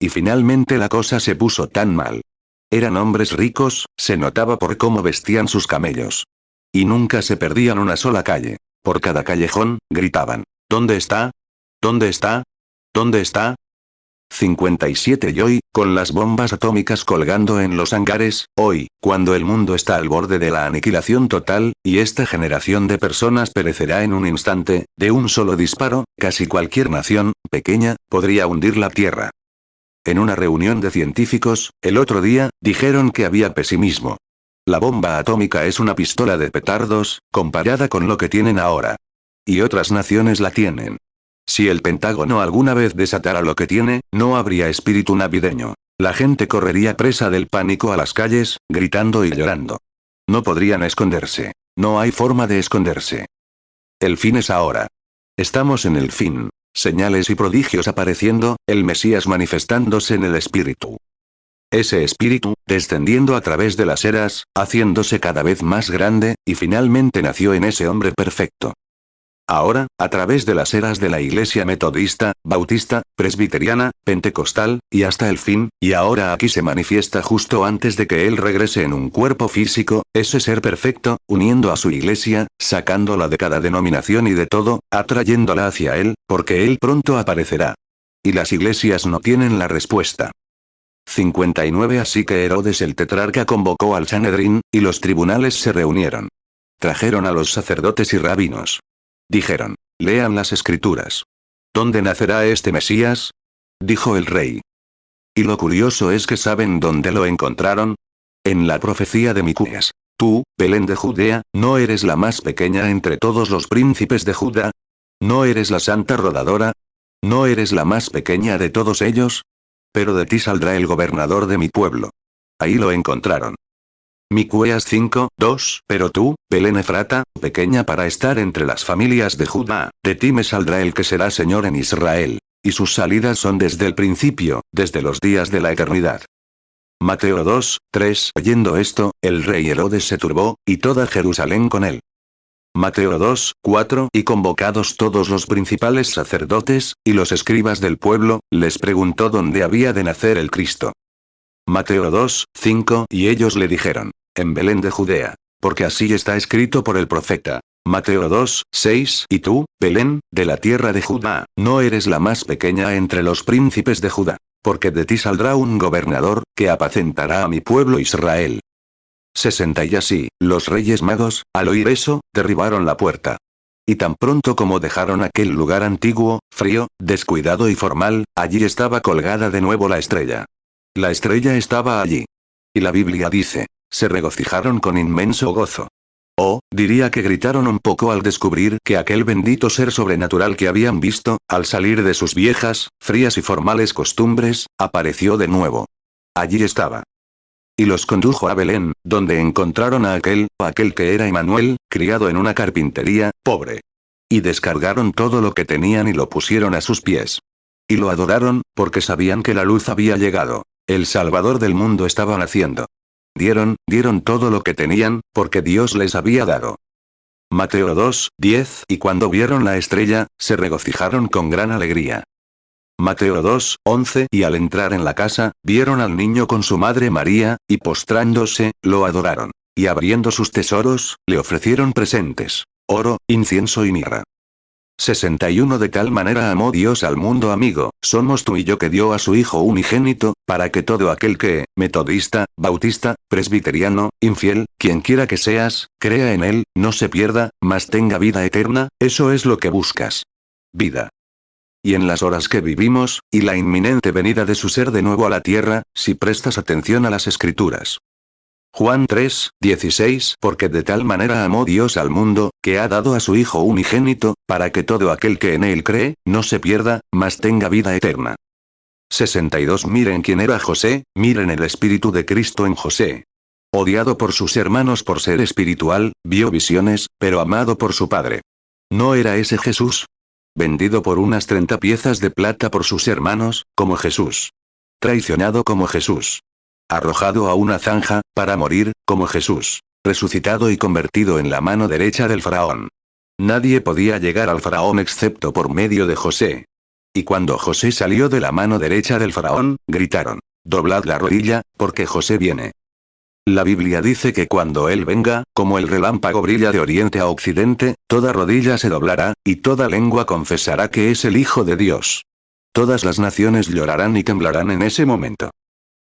Y finalmente la cosa se puso tan mal. Eran hombres ricos, se notaba por cómo vestían sus camellos. Y nunca se perdían una sola calle. Por cada callejón, gritaban, ¿dónde está? ¿Dónde está? ¿Dónde está? 57. Y hoy, con las bombas atómicas colgando en los hangares, hoy, cuando el mundo está al borde de la aniquilación total, y esta generación de personas perecerá en un instante, de un solo disparo, casi cualquier nación, pequeña, podría hundir la Tierra. En una reunión de científicos, el otro día, dijeron que había pesimismo. La bomba atómica es una pistola de petardos, comparada con lo que tienen ahora. Y otras naciones la tienen. Si el Pentágono alguna vez desatara lo que tiene, no habría espíritu navideño. La gente correría presa del pánico a las calles, gritando y llorando. No podrían esconderse. No hay forma de esconderse. El fin es ahora. Estamos en el fin. Señales y prodigios apareciendo, el Mesías manifestándose en el espíritu. Ese espíritu, descendiendo a través de las eras, haciéndose cada vez más grande, y finalmente nació en ese hombre perfecto. Ahora, a través de las eras de la Iglesia metodista, bautista, presbiteriana, pentecostal, y hasta el fin, y ahora aquí se manifiesta justo antes de que Él regrese en un cuerpo físico, ese ser perfecto, uniendo a su Iglesia, sacándola de cada denominación y de todo, atrayéndola hacia Él, porque Él pronto aparecerá. Y las iglesias no tienen la respuesta. 59 Así que Herodes el tetrarca convocó al Sanedrín, y los tribunales se reunieron. Trajeron a los sacerdotes y rabinos. Dijeron: lean las escrituras. ¿Dónde nacerá este Mesías? Dijo el rey. Y lo curioso es que ¿saben dónde lo encontraron? En la profecía de Miqueas. Tú, Belén de Judea, ¿no eres la más pequeña entre todos los príncipes de Judá? ¿No eres la santa rodadora? ¿No eres la más pequeña de todos ellos? Pero de ti saldrá el gobernador de mi pueblo. Ahí lo encontraron. Miqueas 5:2 Pero tú, Belén Efrata, pequeña para estar entre las familias de Judá, de ti me saldrá el que será Señor en Israel. Y sus salidas son desde el principio, desde los días de la eternidad. Mateo 2:3 Oyendo esto, el rey Herodes se turbó, y toda Jerusalén con él. Mateo 2:4 Y convocados todos los principales sacerdotes, y los escribas del pueblo, les preguntó dónde había de nacer el Cristo. Mateo 2:5 Y ellos le dijeron: en Belén de Judea, porque así está escrito por el profeta. Mateo 2:6 Y tú, Belén, de la tierra de Judá, no eres la más pequeña entre los príncipes de Judá, porque de ti saldrá un gobernador, que apacentará a mi pueblo Israel. 60 Y así, los reyes magos, al oír eso, derribaron la puerta. Y tan pronto como dejaron aquel lugar antiguo, frío, descuidado y formal, allí estaba colgada de nuevo la estrella. La estrella estaba allí. Y la Biblia dice: se regocijaron con inmenso gozo. O, diría que gritaron un poco al descubrir que aquel bendito ser sobrenatural que habían visto, al salir de sus viejas, frías y formales costumbres, apareció de nuevo. Allí estaba. Y los condujo a Belén, donde encontraron a aquel que era Emmanuel, criado en una carpintería, pobre. Y descargaron todo lo que tenían y lo pusieron a sus pies. Y lo adoraron, porque sabían que la luz había llegado. El Salvador del mundo estaba naciendo. Dieron todo lo que tenían, porque Dios les había dado. Mateo 2:10 Y cuando vieron la estrella, se regocijaron con gran alegría. Mateo 2:11 Y al entrar en la casa, vieron al niño con su madre María, y postrándose, lo adoraron. Y abriendo sus tesoros, le ofrecieron presentes: oro, incienso y mirra. 61 De tal manera amó Dios al mundo, amigo, somos tú y yo, que dio a su Hijo unigénito, para que todo aquel que, metodista, bautista, presbiteriano, infiel, quien quiera que seas, crea en él, no se pierda, mas tenga vida eterna. Eso es lo que buscas. Vida. Y en las horas que vivimos, y la inminente venida de su ser de nuevo a la tierra, si prestas atención a las Escrituras. Juan 3:16 Porque de tal manera amó Dios al mundo, que ha dado a su Hijo unigénito, para que todo aquel que en él cree, no se pierda, mas tenga vida eterna. 62 Miren quién era José, miren el Espíritu de Cristo en José. Odiado por sus hermanos por ser espiritual, vio visiones, pero amado por su padre. ¿No era ese Jesús? Vendido por unas 30 piezas de plata por sus hermanos, como Jesús. Traicionado como Jesús. Arrojado a una zanja, para morir, como Jesús. Resucitado y convertido en la mano derecha del faraón. Nadie podía llegar al faraón excepto por medio de José. Y cuando José salió de la mano derecha del faraón, gritaron: doblad la rodilla, porque José viene. La Biblia dice que cuando él venga, como el relámpago brilla de oriente a occidente, toda rodilla se doblará, y toda lengua confesará que es el Hijo de Dios. Todas las naciones llorarán y temblarán en ese momento.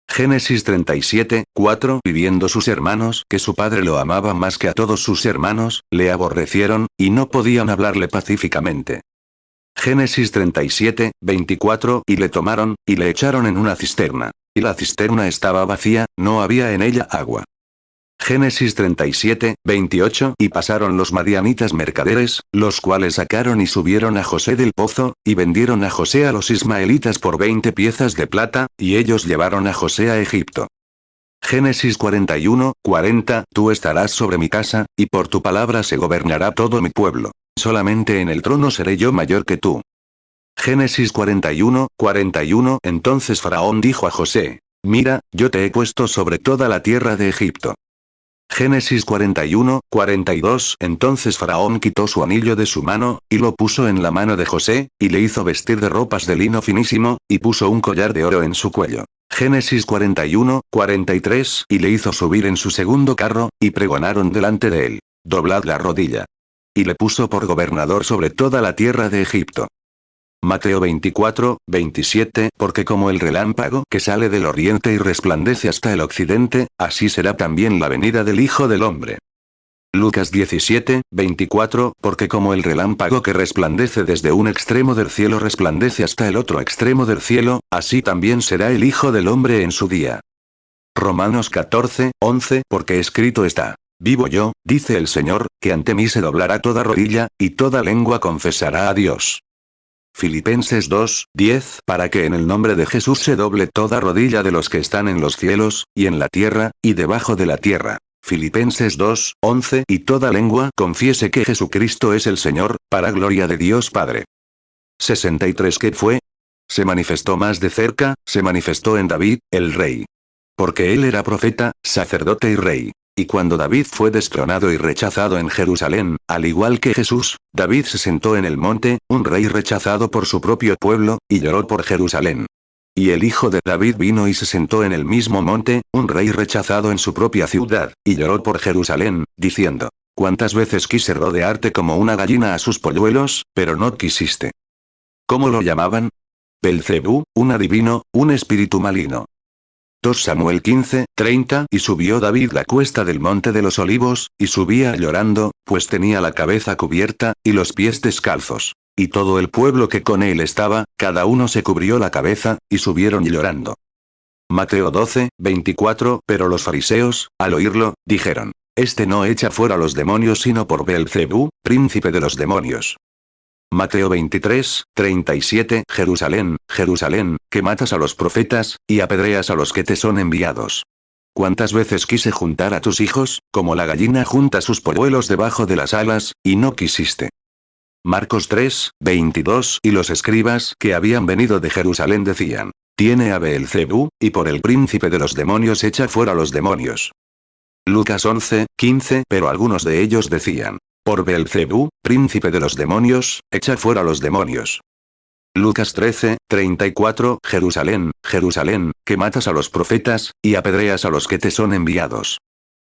Génesis 37:4 Y viendo sus hermanos que su padre lo amaba más que a todos sus hermanos, le aborrecieron, y no podían hablarle pacíficamente. Génesis 37:24 Y le tomaron, y le echaron en una cisterna. Y la cisterna estaba vacía, no había en ella agua. Génesis 37:28 Y pasaron los madianitas mercaderes, los cuales sacaron y subieron a José del pozo, y vendieron a José a los ismaelitas por 20 piezas de plata, y ellos llevaron a José a Egipto. Génesis 41:40 Tú estarás sobre mi casa, y por tu palabra se gobernará todo mi pueblo. Solamente en el trono seré yo mayor que tú. Génesis 41:41 Entonces Faraón dijo a José: mira, yo te he puesto sobre toda la tierra de Egipto. Génesis 41:42 Entonces Faraón quitó su anillo de su mano, y lo puso en la mano de José, y le hizo vestir de ropas de lino finísimo, y puso un collar de oro en su cuello. Génesis 41:43 Y le hizo subir en su segundo carro, y pregonaron delante de él: doblad la rodilla. Y le puso por gobernador sobre toda la tierra de Egipto. Mateo 24, 27, porque como el relámpago que sale del oriente y resplandece hasta el occidente, así será también la venida del Hijo del Hombre. Lucas 17, 24, porque como el relámpago que resplandece desde un extremo del cielo resplandece hasta el otro extremo del cielo, así también será el Hijo del Hombre en su día. Romanos 14, 11, porque escrito está: vivo yo, dice el Señor, que ante mí se doblará toda rodilla, y toda lengua confesará a Dios. Filipenses 2, 10, para que en el nombre de Jesús se doble toda rodilla de los que están en los cielos, y en la tierra, y debajo de la tierra. Filipenses 2, 11, y toda lengua confiese que Jesucristo es el Señor, para gloria de Dios Padre. 63 ¿Qué fue? Se manifestó más de cerca, se manifestó en David, el rey. Porque él era profeta, sacerdote y rey. Y cuando David fue destronado y rechazado en Jerusalén, al igual que Jesús, David se sentó en el monte, un rey rechazado por su propio pueblo, y lloró por Jerusalén. Y el hijo de David vino y se sentó en el mismo monte, un rey rechazado en su propia ciudad, y lloró por Jerusalén, diciendo: ¿cuántas veces quise rodearte como una gallina a sus polluelos, pero no quisiste? ¿Cómo lo llamaban? Belcebú, un adivino, un espíritu maligno. 2 Samuel 15, 30, y subió David la cuesta del monte de los olivos, y subía llorando, pues tenía la cabeza cubierta, y los pies descalzos. Y todo el pueblo que con él estaba, cada uno se cubrió la cabeza, y subieron llorando. Mateo 12, 24, pero los fariseos, al oírlo, dijeron: este no echa fuera los demonios sino por Beelzebú, príncipe de los demonios. Mateo 23, 37, Jerusalén, Jerusalén, que matas a los profetas, y apedreas a los que te son enviados. ¿Cuántas veces quise juntar a tus hijos, como la gallina junta sus polluelos debajo de las alas, y no quisiste? Marcos 3, 22, y los escribas que habían venido de Jerusalén decían: tiene a Beelzebú, y por el príncipe de los demonios echa fuera los demonios. Lucas 11, 15, pero algunos de ellos decían: por Beelzebú, príncipe de los demonios, echa fuera los demonios. Lucas 13, 34, Jerusalén, Jerusalén, que matas a los profetas, y apedreas a los que te son enviados.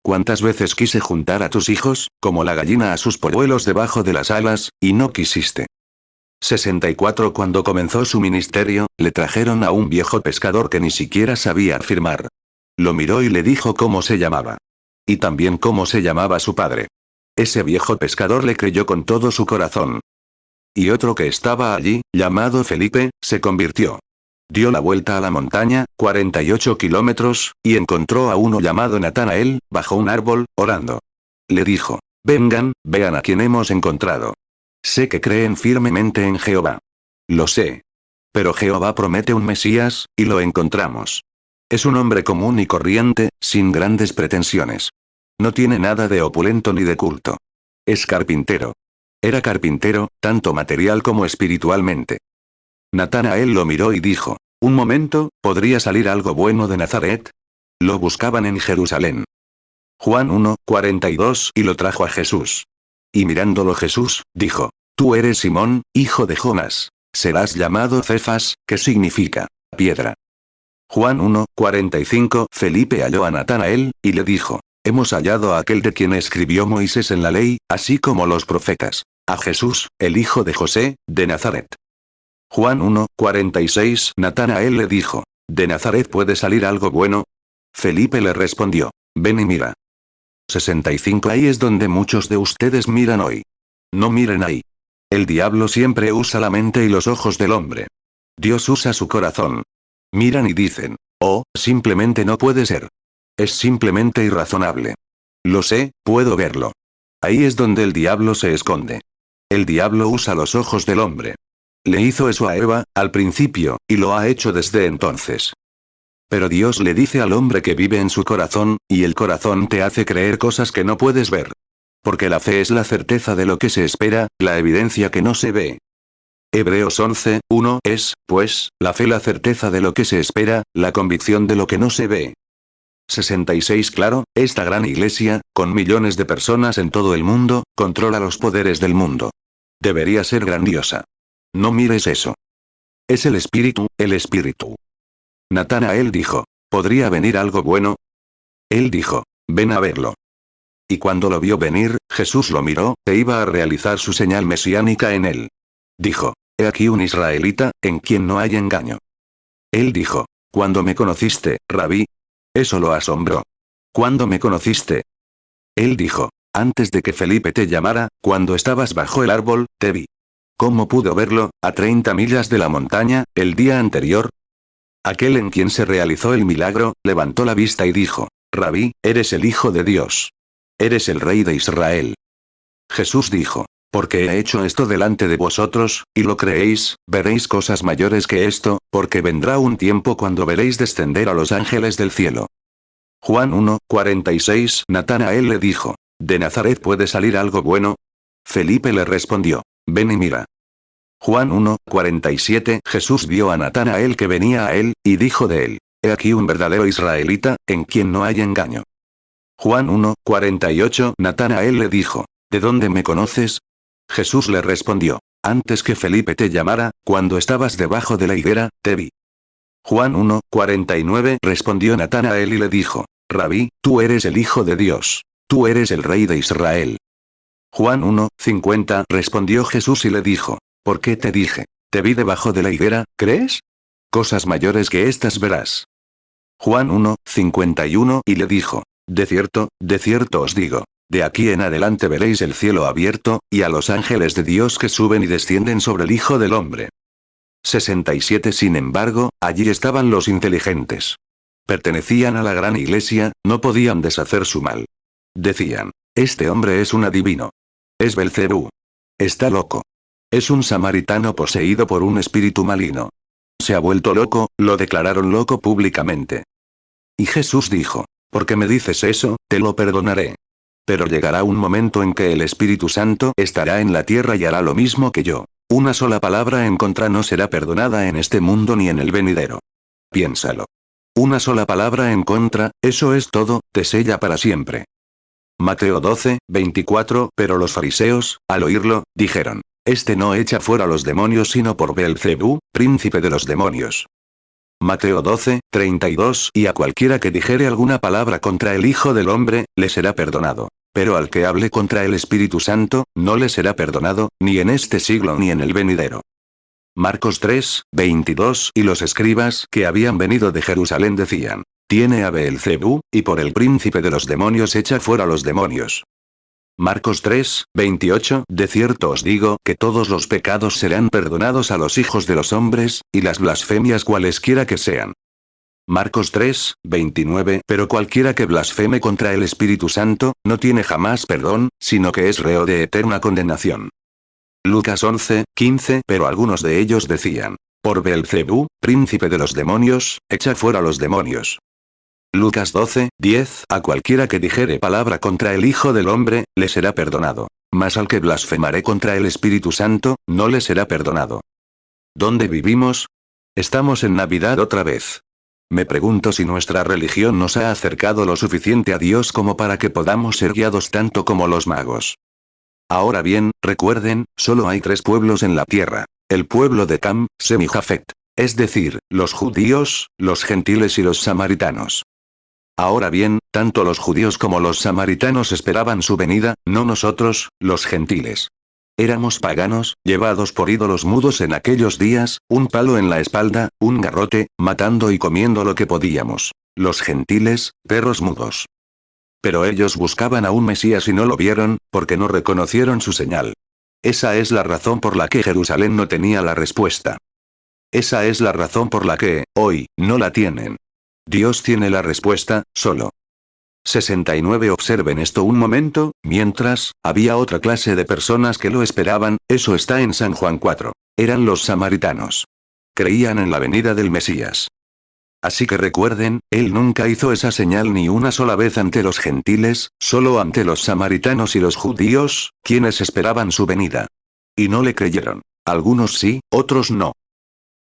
¿Cuántas veces quise juntar a tus hijos, como la gallina a sus polluelos debajo de las alas, y no quisiste? 64 Cuando comenzó su ministerio, le trajeron a un viejo pescador que ni siquiera sabía afirmar. Lo miró y le dijo cómo se llamaba. Y también cómo se llamaba su padre. Ese viejo pescador le creyó con todo su corazón. Y otro que estaba allí, llamado Felipe, se convirtió. Dio la vuelta a la montaña, 48 kilómetros, y encontró a uno llamado Natanael, bajo un árbol, orando. Le dijo: vengan, vean a quien hemos encontrado. Sé que creen firmemente en Jehová. Lo sé. Pero Jehová promete un Mesías, y lo encontramos. Es un hombre común y corriente, sin grandes pretensiones. No tiene nada de opulento ni de culto. Es carpintero. Era carpintero, tanto material como espiritualmente. Natanael lo miró y dijo: un momento, ¿podría salir algo bueno de Nazaret? Lo buscaban en Jerusalén. Juan 1, 42, y lo trajo a Jesús. Y mirándolo Jesús, dijo: tú eres Simón, hijo de Jonás. Serás llamado Cefas, que significa piedra. Juan 1, 45, Felipe halló a Natanael, y le dijo: hemos hallado a aquel de quien escribió Moisés en la ley, así como los profetas, a Jesús, el hijo de José, de Nazaret. Juan 1, 46, Natanael le dijo: ¿de Nazaret puede salir algo bueno? Felipe le respondió: ven y mira. 65 Ahí es donde muchos de ustedes miran hoy. No miren ahí. El diablo siempre usa la mente y los ojos del hombre. Dios usa su corazón. Miran y dicen: oh, simplemente no puede ser. Es simplemente irrazonable. Lo sé, puedo verlo. Ahí es donde el diablo se esconde. El diablo usa los ojos del hombre. Le hizo eso a Eva, al principio, y lo ha hecho desde entonces. Pero Dios le dice al hombre que vive en su corazón, y el corazón te hace creer cosas que no puedes ver. Porque la fe es la certeza de lo que se espera, la evidencia que no se ve. Hebreos 11, 1 es, pues, la fe la certeza de lo que se espera, la convicción de lo que no se ve. 66 Claro, esta gran iglesia, con millones de personas en todo el mundo, controla los poderes del mundo. Debería ser grandiosa. No mires eso. Es el espíritu, el espíritu. Natanael dijo: ¿podría venir algo bueno? Él dijo: ven a verlo. Y cuando lo vio venir, Jesús lo miró, e iba a realizar su señal mesiánica en él. Dijo: He aquí un israelita, en quien no hay engaño. Él dijo: ¿Cuándo me conociste, Rabí? Eso lo asombró. ¿Cuándo me conociste? Él dijo: Antes de que Felipe te llamara, cuando estabas bajo el árbol, te vi. ¿Cómo pudo verlo, a 30 millas de la montaña, el día anterior? Aquel en quien se realizó el milagro, levantó la vista y dijo: Rabí, eres el Hijo de Dios. Eres el Rey de Israel. Jesús dijo: Porque he hecho esto delante de vosotros, y lo creéis, veréis cosas mayores que esto, porque vendrá un tiempo cuando veréis descender a los ángeles del cielo. Juan 1:46. Natanael le dijo: ¿De Nazaret puede salir algo bueno? Felipe le respondió: Ven y mira. Juan 1:47. Jesús vio a Natanael que venía a él, y dijo de él: He aquí un verdadero israelita, en quien no hay engaño. Juan 1:48. Natanael le dijo: ¿De dónde me conoces? Jesús le respondió: Antes que Felipe te llamara, cuando estabas debajo de la higuera, te vi. Juan 1:49. Respondió Natanael y le dijo: Rabí, tú eres el Hijo de Dios. Tú eres el Rey de Israel. Juan 1:50. Respondió Jesús y le dijo: ¿Por qué te dije? Te vi debajo de la higuera, ¿crees? Cosas mayores que estas verás. Juan 1:51. Y le dijo: de cierto os digo, de aquí en adelante veréis el cielo abierto, y a los ángeles de Dios que suben y descienden sobre el Hijo del Hombre. 67. Sin embargo, allí estaban los inteligentes. Pertenecían a la gran iglesia, no podían deshacer su mal. Decían: este hombre es un adivino. Es Belcebú. Está loco. Es un samaritano poseído por un espíritu maligno. Se ha vuelto loco, lo declararon loco públicamente. Y Jesús dijo: ¿por qué me dices eso? Te lo perdonaré. Pero llegará un momento en que el Espíritu Santo estará en la tierra y hará lo mismo que yo. Una sola palabra en contra no será perdonada en este mundo ni en el venidero. Piénsalo. Una sola palabra en contra, eso es todo, te sella para siempre. Mateo 12:24. Pero los fariseos, al oírlo, dijeron: este no echa fuera los demonios sino por Beelzebú, príncipe de los demonios. Mateo 12:32. Y a cualquiera que dijere alguna palabra contra el Hijo del Hombre, le será perdonado. Pero al que hable contra el Espíritu Santo, no le será perdonado, ni en este siglo ni en el venidero. Marcos 3:22. Y los escribas que habían venido de Jerusalén decían: tiene a Beelzebú, y por el príncipe de los demonios echa fuera los demonios. Marcos 3:28. De cierto os digo que todos los pecados serán perdonados a los hijos de los hombres, y las blasfemias cualesquiera que sean. Marcos 3:29. Pero cualquiera que blasfeme contra el Espíritu Santo, no tiene jamás perdón, sino que es reo de eterna condenación. Lucas 11:15. Pero algunos de ellos decían: por Beelzebú, príncipe de los demonios, echa fuera los demonios. Lucas 12:10. A cualquiera que dijere palabra contra el Hijo del Hombre, le será perdonado. Mas al que blasfemare contra el Espíritu Santo, no le será perdonado. ¿Dónde vivimos? Estamos en Navidad otra vez. Me pregunto si nuestra religión nos ha acercado lo suficiente a Dios como para que podamos ser guiados tanto como los magos. Ahora bien, recuerden, solo hay 3 pueblos en la tierra. El pueblo de Cam, Sem y Jafet. Es decir, los judíos, los gentiles y los samaritanos. Ahora bien, tanto los judíos como los samaritanos esperaban su venida, no nosotros, los gentiles. Éramos paganos, llevados por ídolos mudos en aquellos días, un palo en la espalda, un garrote, matando y comiendo lo que podíamos. Los gentiles, perros mudos. Pero ellos buscaban a un Mesías y no lo vieron, porque no reconocieron su señal. Esa es la razón por la que Jerusalén no tenía la respuesta. Esa es la razón por la que, hoy, no la tienen. Dios tiene la respuesta, solo. 69. Observen esto un momento, mientras, había otra clase de personas que lo esperaban, eso está en San Juan 4. Eran los samaritanos. Creían en la venida del Mesías. Así que recuerden, él nunca hizo esa señal ni una sola vez ante los gentiles, solo ante los samaritanos y los judíos, quienes esperaban su venida. Y no le creyeron. Algunos sí, otros no.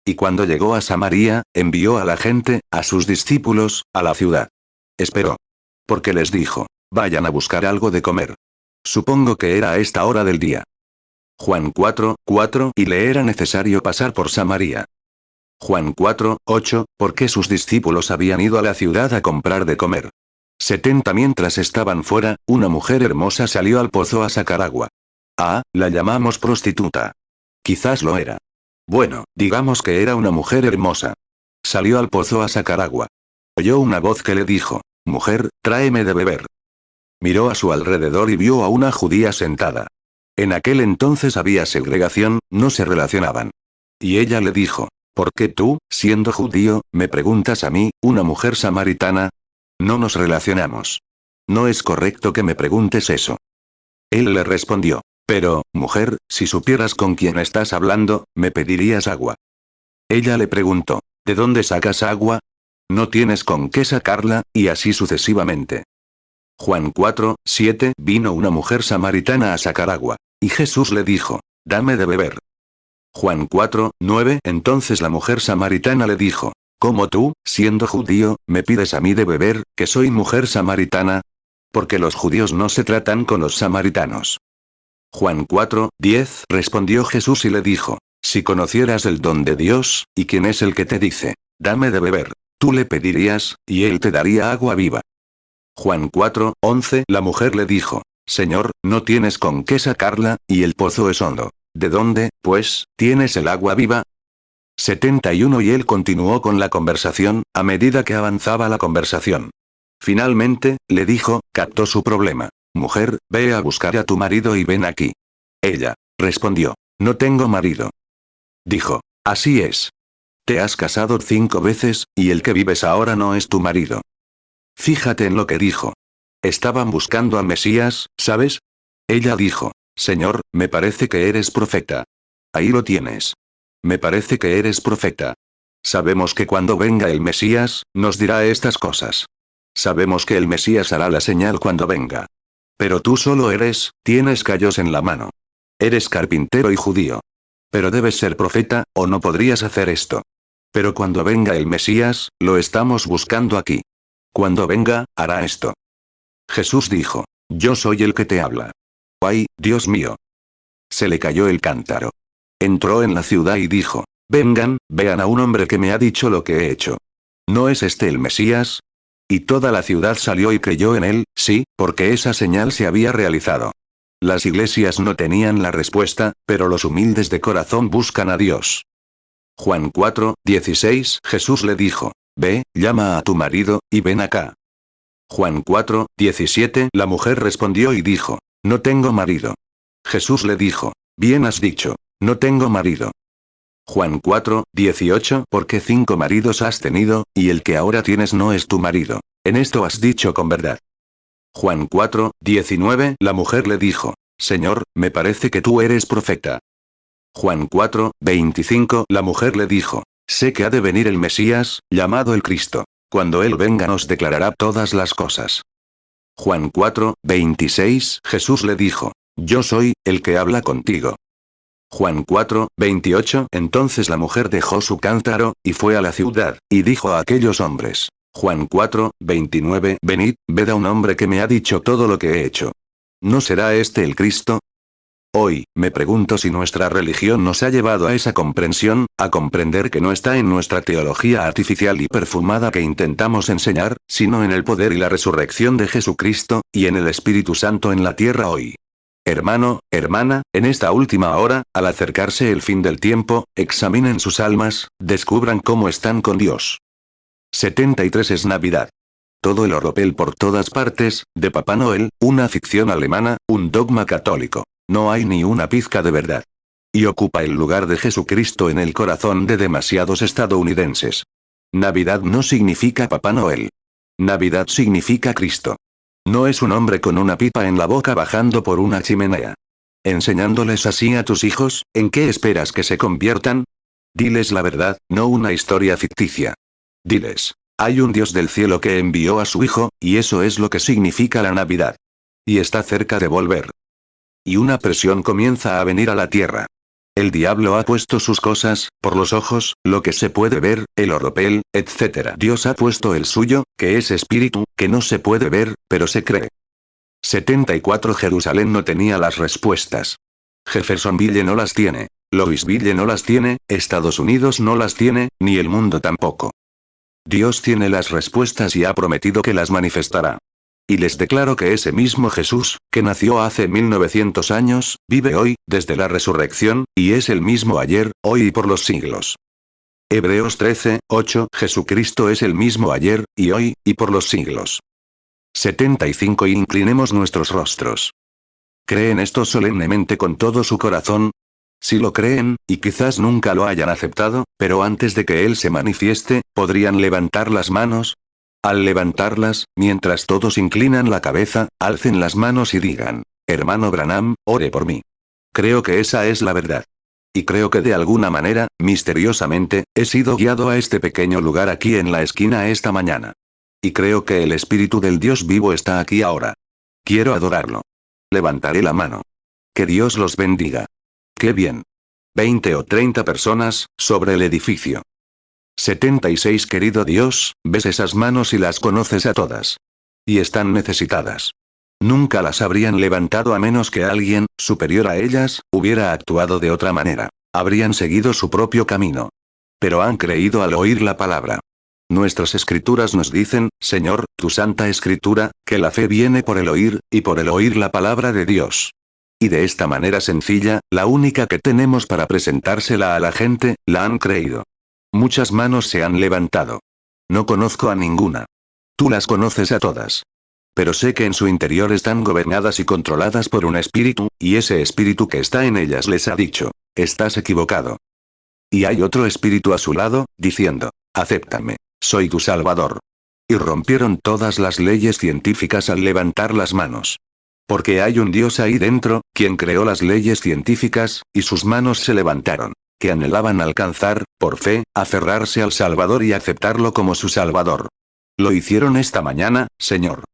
Y cuando llegó a Samaria, envió a la gente, a sus discípulos, a la ciudad. Esperó. Porque les dijo: vayan a buscar algo de comer. Supongo que era a esta hora del día. Juan 4:4. Y le era necesario pasar por Samaria. Juan 4:8. Porque sus discípulos habían ido a la ciudad a comprar de comer. 70. Mientras estaban fuera, una mujer hermosa salió al pozo a sacar agua. Ah, la llamamos prostituta. Quizás lo era. Bueno, digamos que era una mujer hermosa. Salió al pozo a sacar agua. Oyó una voz que le dijo: «Mujer, tráeme de beber». Miró a su alrededor y vio a una judía sentada. En aquel entonces había segregación, no se relacionaban. Y ella le dijo: «¿Por qué tú, siendo judío, me preguntas a mí, una mujer samaritana? No nos relacionamos. No es correcto que me preguntes eso». Él le respondió: «Pero, mujer, si supieras con quién estás hablando, me pedirías agua». Ella le preguntó: «¿De dónde sacas agua? No tienes con qué sacarla», y así sucesivamente. Juan 4:7 Vino una mujer samaritana a sacar agua. Y Jesús le dijo: «Dame de beber». Juan 4:9 Entonces la mujer samaritana le dijo: «¿Cómo tú, siendo judío, me pides a mí de beber, que soy mujer samaritana? Porque los judíos no se tratan con los samaritanos». Juan 4:10 Respondió Jesús y le dijo: «Si conocieras el don de Dios, y quién es el que te dice: dame de beber, tú le pedirías, y él te daría agua viva». Juan 4:11 La mujer le dijo: «Señor, no tienes con qué sacarla, y el pozo es hondo. ¿De dónde, pues, tienes el agua viva?». 71 Y él continuó con la conversación, a medida que avanzaba la conversación. Finalmente, le dijo, captó su problema: «Mujer, ve a buscar a tu marido y ven aquí». Ella respondió: «No tengo marido». Dijo: «Así es. Te has casado 5 veces, y el que vives ahora no es tu marido». Fíjate en lo que dijo. Estaban buscando al Mesías, ¿sabes? Ella dijo: «Señor, me parece que eres profeta». Ahí lo tienes. Me parece que eres profeta. Sabemos que cuando venga el Mesías, nos dirá estas cosas. Sabemos que el Mesías hará la señal cuando venga. Pero tú solo tienes callos en la mano. Eres carpintero y judío. Pero debes ser profeta, o no podrías hacer esto. Pero cuando venga el Mesías, lo estamos buscando aquí. Cuando venga, hará esto». Jesús dijo: «Yo soy el que te habla». ¡Ay, Dios mío! Se le cayó el cántaro. Entró en la ciudad y dijo: «Vengan, vean a un hombre que me ha dicho lo que he hecho. ¿No es este el Mesías?». Y toda la ciudad salió y creyó en él, sí, porque esa señal se había realizado. Las iglesias no tenían la respuesta, pero los humildes de corazón buscan a Dios. Juan 4:16 Jesús le dijo: «Ve, llama a tu marido, y ven acá». Juan 4:17 La mujer respondió y dijo: «No tengo marido». Jesús le dijo: «Bien has dicho, no tengo marido». Juan 4:18 Porque 5 maridos has tenido, y el que ahora tienes no es tu marido. En esto has dicho con verdad. Juan 4:19 La mujer le dijo: «Señor, me parece que tú eres profeta». Juan 4:25 La mujer le dijo: «Sé que ha de venir el Mesías, llamado el Cristo. Cuando él venga nos declarará todas las cosas». Juan 4:26 Jesús le dijo: «Yo soy, el que habla contigo». Juan 4:28 Entonces la mujer dejó su cántaro, y fue a la ciudad, y dijo a aquellos hombres. Juan 4:29 Venid, ved a un hombre que me ha dicho todo lo que he hecho. ¿No será este el Cristo? Hoy, me pregunto si nuestra religión nos ha llevado a esa comprensión, a comprender que no está en nuestra teología artificial y perfumada que intentamos enseñar, sino en el poder y la resurrección de Jesucristo, y en el Espíritu Santo en la tierra hoy. Hermano, hermana, en esta última hora, al acercarse el fin del tiempo, examinen sus almas, descubran cómo están con Dios. 73 Es Navidad. Todo el oropel por todas partes, de Papá Noel, una ficción alemana, un dogma católico. No hay ni una pizca de verdad. Y ocupa el lugar de Jesucristo en el corazón de demasiados estadounidenses. Navidad no significa Papá Noel. Navidad significa Cristo. No es un hombre con una pipa en la boca bajando por una chimenea. Enseñándoles así a tus hijos, ¿en qué esperas que se conviertan? Diles la verdad, no una historia ficticia. Diles: hay un Dios del cielo que envió a su Hijo, y eso es lo que significa la Navidad. Y está cerca de volver. Y una presión comienza a venir a la tierra. El diablo ha puesto sus cosas, por los ojos, lo que se puede ver, el oropel, etc. Dios ha puesto el suyo, que es espíritu, que no se puede ver, pero se cree. 74 Jerusalén no tenía las respuestas. Jeffersonville no las tiene. Louisville no las tiene, Estados Unidos no las tiene, ni el mundo tampoco. Dios tiene las respuestas y ha prometido que las manifestará. Y les declaro que ese mismo Jesús, que nació hace 1900 años, vive hoy, desde la resurrección, y es el mismo ayer, hoy y por los siglos. Hebreos 13, 8. Jesucristo es el mismo ayer, y hoy, y por los siglos. 75. Inclinemos nuestros rostros. ¿Creen esto solemnemente con todo su corazón? Si lo creen, y quizás nunca lo hayan aceptado, pero antes de que Él se manifieste, ¿podrían levantar las manos? Al levantarlas, mientras todos inclinan la cabeza, alcen las manos y digan: Hermano Branham, ore por mí. Creo que esa es la verdad. Y creo que de alguna manera, misteriosamente, he sido guiado a este pequeño lugar aquí en la esquina esta mañana. Y creo que el Espíritu del Dios vivo está aquí ahora. Quiero adorarlo. Levantaré la mano. Que Dios los bendiga. ¡Qué bien! 20 o 30 personas, sobre el edificio. 76. Querido Dios, ves esas manos y las conoces a todas. Y están necesitadas. Nunca las habrían levantado a menos que alguien, superior a ellas, hubiera actuado de otra manera. Habrían seguido su propio camino. Pero han creído al oír la palabra. Nuestras escrituras nos dicen, Señor, tu santa escritura, que la fe viene por el oír, y por el oír la palabra de Dios. Y de esta manera sencilla, la única que tenemos para presentársela a la gente, la han creído. Muchas manos se han levantado. No conozco a ninguna. Tú las conoces a todas. Pero sé que en su interior están gobernadas y controladas por un espíritu, y ese espíritu que está en ellas les ha dicho: estás equivocado. Y hay otro espíritu a su lado, diciendo: acéptame, soy tu Salvador. Y rompieron todas las leyes científicas al levantar las manos. Porque hay un Dios ahí dentro, quien creó las leyes científicas, y sus manos se levantaron, que anhelaban alcanzar, por fe, aferrarse al Salvador y aceptarlo como su Salvador. Lo hicieron esta mañana, Señor.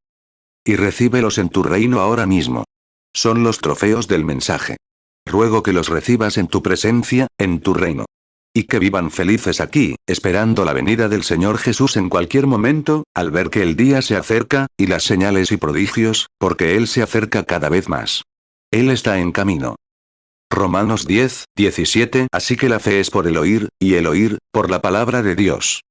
Y recíbelos en tu reino ahora mismo. Son los trofeos del mensaje. Ruego que los recibas en tu presencia, en tu reino. Y que vivan felices aquí, esperando la venida del Señor Jesús en cualquier momento, al ver que el día se acerca, y las señales y prodigios, porque Él se acerca cada vez más. Él está en camino. Romanos 10, 17. Así que la fe es por el oír, y el oír, por la palabra de Dios.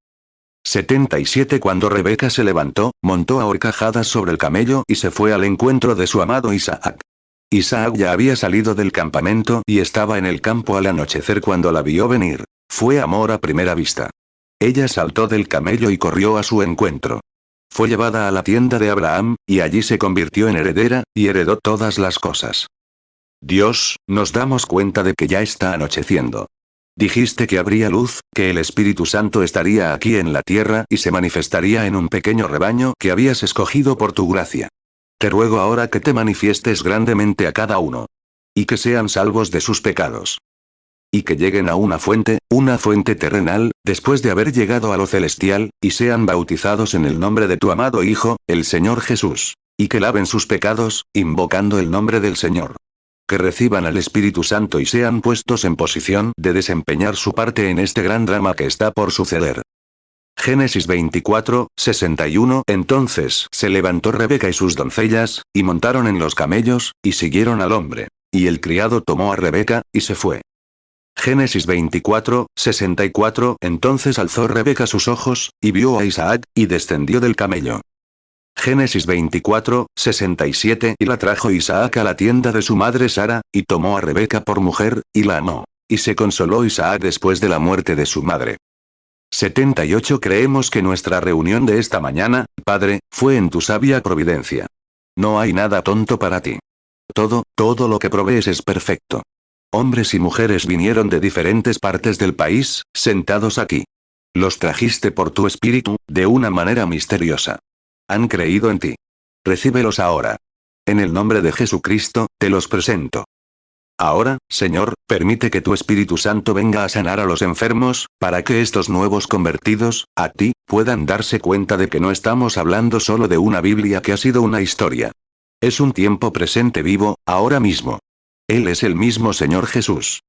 77. Cuando Rebeca se levantó, montó a horcajadas sobre el camello y se fue al encuentro de su amado Isaac. Isaac ya había salido del campamento y estaba en el campo al anochecer cuando la vio venir. Fue amor a primera vista. Ella saltó del camello y corrió a su encuentro. Fue llevada a la tienda de Abraham, y allí se convirtió en heredera, y heredó todas las cosas. Dios, nos damos cuenta de que ya está anocheciendo. Dijiste que habría luz, que el Espíritu Santo estaría aquí en la tierra y se manifestaría en un pequeño rebaño que habías escogido por tu gracia. Te ruego ahora que te manifiestes grandemente a cada uno. Y que sean salvos de sus pecados. Y que lleguen a una fuente terrenal, después de haber llegado a lo celestial, y sean bautizados en el nombre de tu amado Hijo, el Señor Jesús. Y que laven sus pecados, invocando el nombre del Señor. Que reciban al Espíritu Santo y sean puestos en posición de desempeñar su parte en este gran drama que está por suceder. Génesis 24, 61. Entonces se levantó Rebeca y sus doncellas, y montaron en los camellos, y siguieron al hombre. Y el criado tomó a Rebeca, y se fue. Génesis 24, 64. Entonces alzó Rebeca sus ojos, y vio a Isaac, y descendió del camello. Génesis 24, 67. Y la trajo Isaac a la tienda de su madre Sara, y tomó a Rebeca por mujer, y la amó. Y se consoló Isaac después de la muerte de su madre. 78. Creemos que nuestra reunión de esta mañana, Padre, fue en tu sabia providencia. No hay nada tonto para ti. Todo lo que provees es perfecto. Hombres y mujeres vinieron de diferentes partes del país, sentados aquí. Los trajiste por tu espíritu, de una manera misteriosa. Han creído en ti. Recíbelos ahora. En el nombre de Jesucristo, te los presento. Ahora, Señor, permite que tu Espíritu Santo venga a sanar a los enfermos, para que estos nuevos convertidos, a ti, puedan darse cuenta de que no estamos hablando solo de una Biblia que ha sido una historia. Es un tiempo presente vivo, ahora mismo. Él es el mismo Señor Jesús.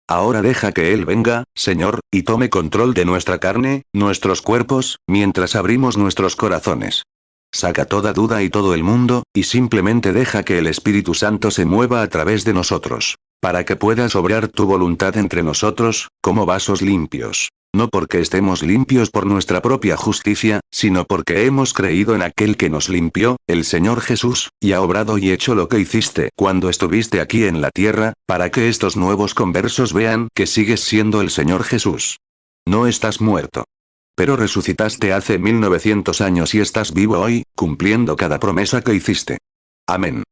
Ahora deja que Él venga, Señor, y tome control de nuestra carne, nuestros cuerpos, mientras abrimos nuestros corazones. Saca toda duda y todo el mundo, y simplemente deja que el Espíritu Santo se mueva a través de nosotros, para que puedas obrar tu voluntad entre nosotros, como vasos limpios. No porque estemos limpios por nuestra propia justicia, sino porque hemos creído en aquel que nos limpió, el Señor Jesús, y ha obrado y hecho lo que hiciste cuando estuviste aquí en la tierra, para que estos nuevos conversos vean que sigues siendo el Señor Jesús. No estás muerto. Pero resucitaste hace 1900 años y estás vivo hoy, cumpliendo cada promesa que hiciste. Amén.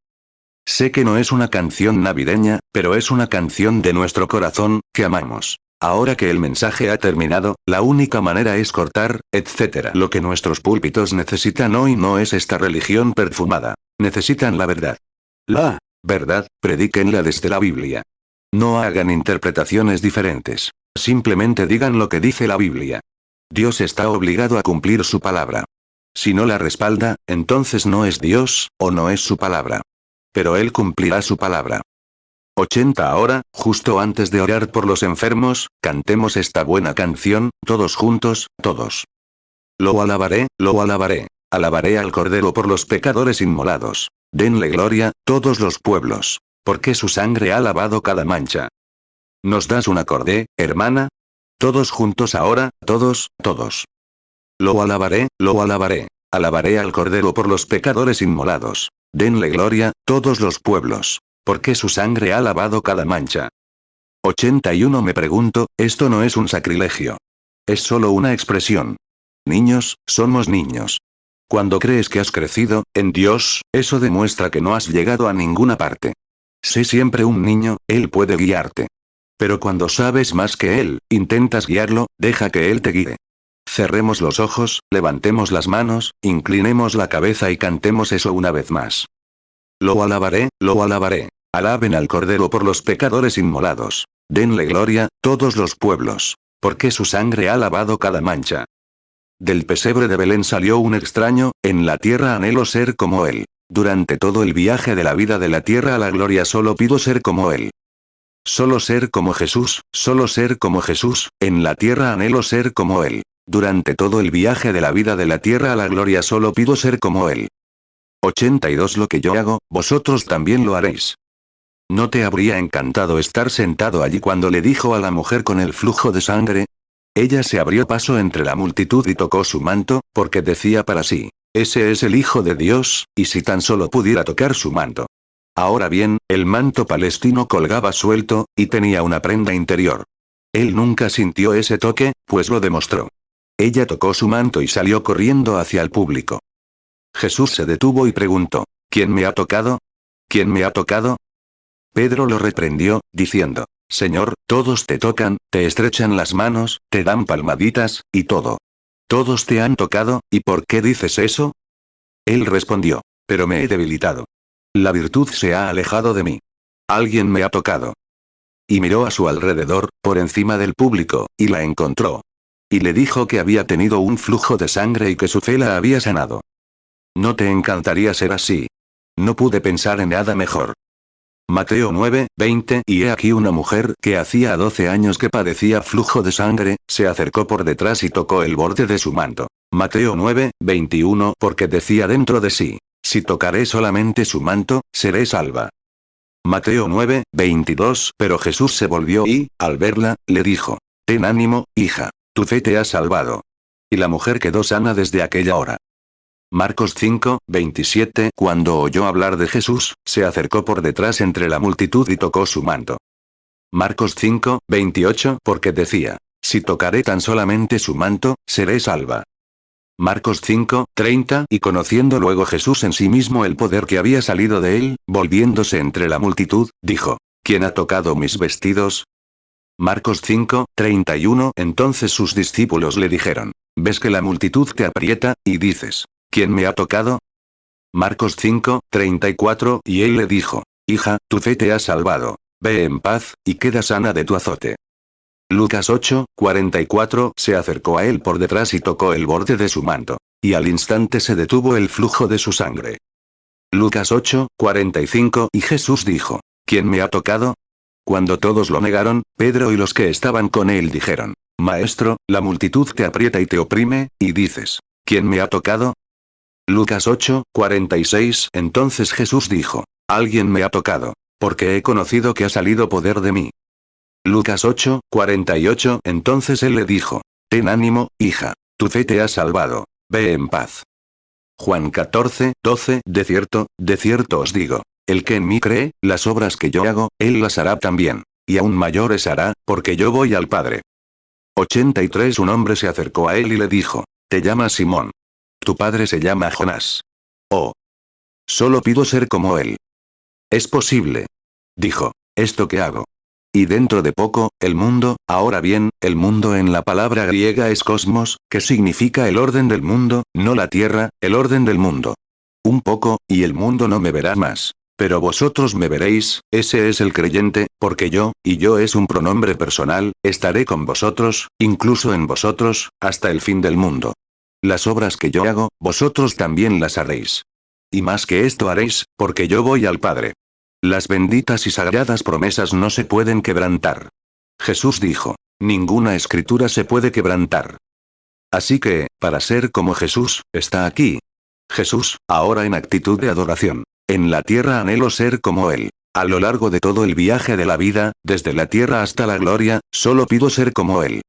Sé que no es una canción navideña, pero es una canción de nuestro corazón, que amamos. Ahora que el mensaje ha terminado, la única manera es cortar, etc. Lo que nuestros púlpitos necesitan hoy no es esta religión perfumada. Necesitan la verdad. La verdad, predíquenla desde la Biblia. No hagan interpretaciones diferentes. Simplemente digan lo que dice la Biblia. Dios está obligado a cumplir su palabra. Si no la respalda, entonces no es Dios, o no es su palabra. Pero Él cumplirá su palabra. 80 ahora, justo antes de orar por los enfermos, cantemos esta buena canción, todos juntos, todos. Lo alabaré, alabaré al Cordero por los pecadores inmolados. Denle gloria, todos los pueblos, porque su sangre ha lavado cada mancha. ¿Nos das un acorde, hermana? Todos juntos ahora, todos, todos. Lo alabaré, alabaré al Cordero por los pecadores inmolados. Denle gloria, todos los pueblos, porque su sangre ha lavado cada mancha. 81 Me pregunto, ¿esto no es un sacrilegio? Es solo una expresión. Niños, somos niños. Cuando crees que has crecido, en Dios, eso demuestra que no has llegado a ninguna parte. Sé siempre un niño, Él puede guiarte. Pero cuando sabes más que Él, intentas guiarlo, deja que Él te guíe. Cerremos los ojos, levantemos las manos, inclinemos la cabeza y cantemos eso una vez más. Lo alabaré, alaben al Cordero por los pecadores inmolados. Denle gloria, todos los pueblos, porque su sangre ha lavado cada mancha. Del pesebre de Belén salió un extraño, en la tierra anhelo ser como él. Durante todo el viaje de la vida de la tierra a la gloria solo pido ser como él. Solo ser como Jesús, en la tierra anhelo ser como él. Durante todo el viaje de la vida de la tierra a la gloria solo pido ser como él. 82 Lo que yo hago, vosotros también lo haréis. ¿No te habría encantado estar sentado allí cuando le dijo a la mujer con el flujo de sangre? Ella se abrió paso entre la multitud y tocó su manto, porque decía para sí, ese es el Hijo de Dios, y si tan solo pudiera tocar su manto. Ahora bien, el manto palestino colgaba suelto, y tenía una prenda interior. Él nunca sintió ese toque, pues lo demostró. Ella tocó su manto y salió corriendo hacia el público. Jesús se detuvo y preguntó, ¿quién me ha tocado? ¿Quién me ha tocado? Pedro lo reprendió, diciendo, Señor, todos te tocan, te estrechan las manos, te dan palmaditas, y todo. Todos te han tocado, ¿y por qué dices eso? Él respondió, pero me he debilitado. La virtud se ha alejado de mí. Alguien me ha tocado. Y miró a su alrededor, por encima del público, y la encontró. Y le dijo que había tenido un flujo de sangre y que su fe la había sanado. ¿No te encantaría ser así? No pude pensar en nada mejor. Mateo 9:20 Y he aquí una mujer que hacía 12 años que padecía flujo de sangre, se acercó por detrás y tocó el borde de su manto. Mateo 9:21 Porque decía dentro de sí, si tocaré solamente su manto, seré salva. Mateo 9:22 Pero Jesús se volvió y, al verla, le dijo, ten ánimo, hija, tu fe te ha salvado. Y la mujer quedó sana desde aquella hora. Marcos 5:27 Cuando oyó hablar de Jesús, se acercó por detrás entre la multitud y tocó su manto. Marcos 5:28 Porque decía, si tocaré tan solamente su manto, seré salva. Marcos 5:30 Y conociendo luego Jesús en sí mismo el poder que había salido de él, volviéndose entre la multitud, dijo, ¿quién ha tocado mis vestidos? Marcos 5:31 Entonces sus discípulos le dijeron, ¿ves que la multitud te aprieta, y dices, ¿quién me ha tocado? Marcos 5:34 Y él le dijo, hija, tu fe te ha salvado, ve en paz, y queda sana de tu azote. Lucas 8:44 Se acercó a él por detrás y tocó el borde de su manto, y al instante se detuvo el flujo de su sangre. Lucas 8:45 Y Jesús dijo, ¿quién me ha tocado? Cuando todos lo negaron, Pedro y los que estaban con él dijeron, Maestro, la multitud te aprieta y te oprime, y dices, ¿quién me ha tocado? Lucas 8:46 Entonces Jesús dijo, alguien me ha tocado, porque he conocido que ha salido poder de mí. Lucas 8:48 Entonces él le dijo, Ten ánimo, hija. Tu fe te ha salvado. Ve en paz. Juan 14:12. De cierto os digo. El que en mí cree, las obras que yo hago, él las hará también. Y aún mayores hará, porque yo voy al Padre. 83. Un hombre se acercó a él y le dijo: Te llamas Simón. Tu padre se llama Jonás. Oh. Solo pido ser como él. Es posible. Dijo: ¿Esto qué hago? Y dentro de poco, el mundo, ahora bien, el mundo en la palabra griega es cosmos, que significa el orden del mundo, no la tierra, el orden del mundo. Un poco, y el mundo no me verá más. Pero vosotros me veréis, ese es el creyente, porque yo, y yo es un pronombre personal, estaré con vosotros, incluso en vosotros, hasta el fin del mundo. Las obras que yo hago, vosotros también las haréis. Y más que esto haréis, porque yo voy al Padre. Las benditas y sagradas promesas no se pueden quebrantar. Jesús dijo: ninguna escritura se puede quebrantar. Así que, para ser como Jesús, está aquí. Jesús, ahora en actitud de adoración. En la tierra anhelo ser como Él. A lo largo de todo el viaje de la vida, desde la tierra hasta la gloria, solo pido ser como Él.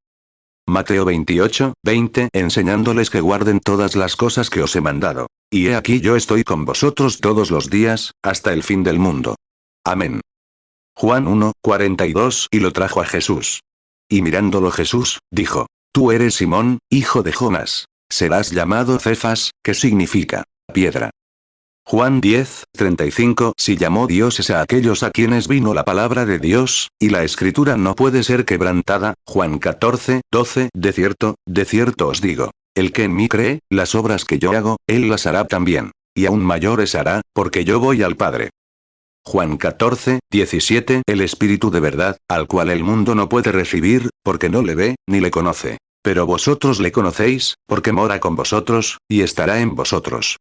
Mateo 28:20, enseñándoles que guarden todas las cosas que os he mandado. Y he aquí yo estoy con vosotros todos los días, hasta el fin del mundo. Amén. Juan 1:42, y lo trajo a Jesús. Y mirándolo Jesús, dijo: Tú eres Simón, hijo de Jonás. Serás llamado Cefas, que significa piedra. Juan 10:35. Si llamó Dios es a aquellos a quienes vino la palabra de Dios, y la escritura no puede ser quebrantada. Juan 14:12. De cierto os digo. El que en mí cree, las obras que yo hago, él las hará también. Y aún mayores hará, porque yo voy al Padre. Juan 14:17. El Espíritu de verdad, al cual el mundo no puede recibir, porque no le ve, ni le conoce. Pero vosotros le conocéis, porque mora con vosotros, y estará en vosotros.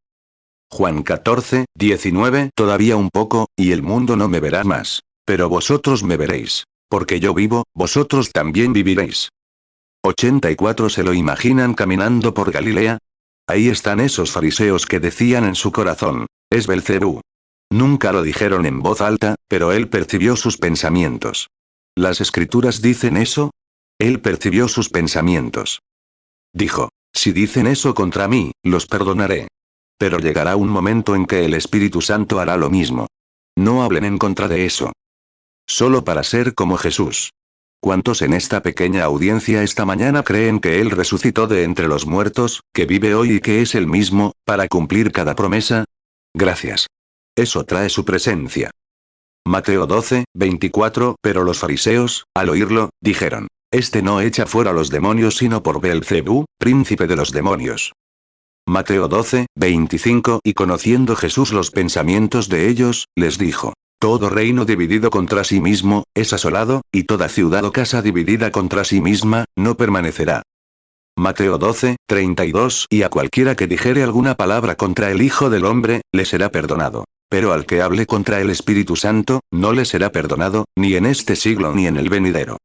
Juan 14:19. Todavía un poco, y el mundo no me verá más. Pero vosotros me veréis. Porque yo vivo, vosotros también viviréis. 84. ¿Se lo imaginan caminando por Galilea? Ahí están esos fariseos que decían en su corazón: es Belcebú. Nunca lo dijeron en voz alta, pero él percibió sus pensamientos. ¿Las escrituras dicen eso? Él percibió sus pensamientos. Dijo: si dicen eso contra mí, los perdonaré. Pero llegará un momento en que el Espíritu Santo hará lo mismo. No hablen en contra de eso. Solo para ser como Jesús. ¿Cuántos en esta pequeña audiencia esta mañana creen que Él resucitó de entre los muertos, que vive hoy y que es el mismo, para cumplir cada promesa? Gracias. Eso trae su presencia. Mateo 12:24. Pero los fariseos, al oírlo, dijeron: este no echa fuera los demonios sino por Beelzebú, príncipe de los demonios. Mateo 12:25. Y conociendo Jesús los pensamientos de ellos, les dijo: todo reino dividido contra sí mismo, es asolado, y toda ciudad o casa dividida contra sí misma, no permanecerá. Mateo 12:32. Y a cualquiera que dijere alguna palabra contra el Hijo del Hombre, le será perdonado. Pero al que hable contra el Espíritu Santo, no le será perdonado, ni en este siglo ni en el venidero.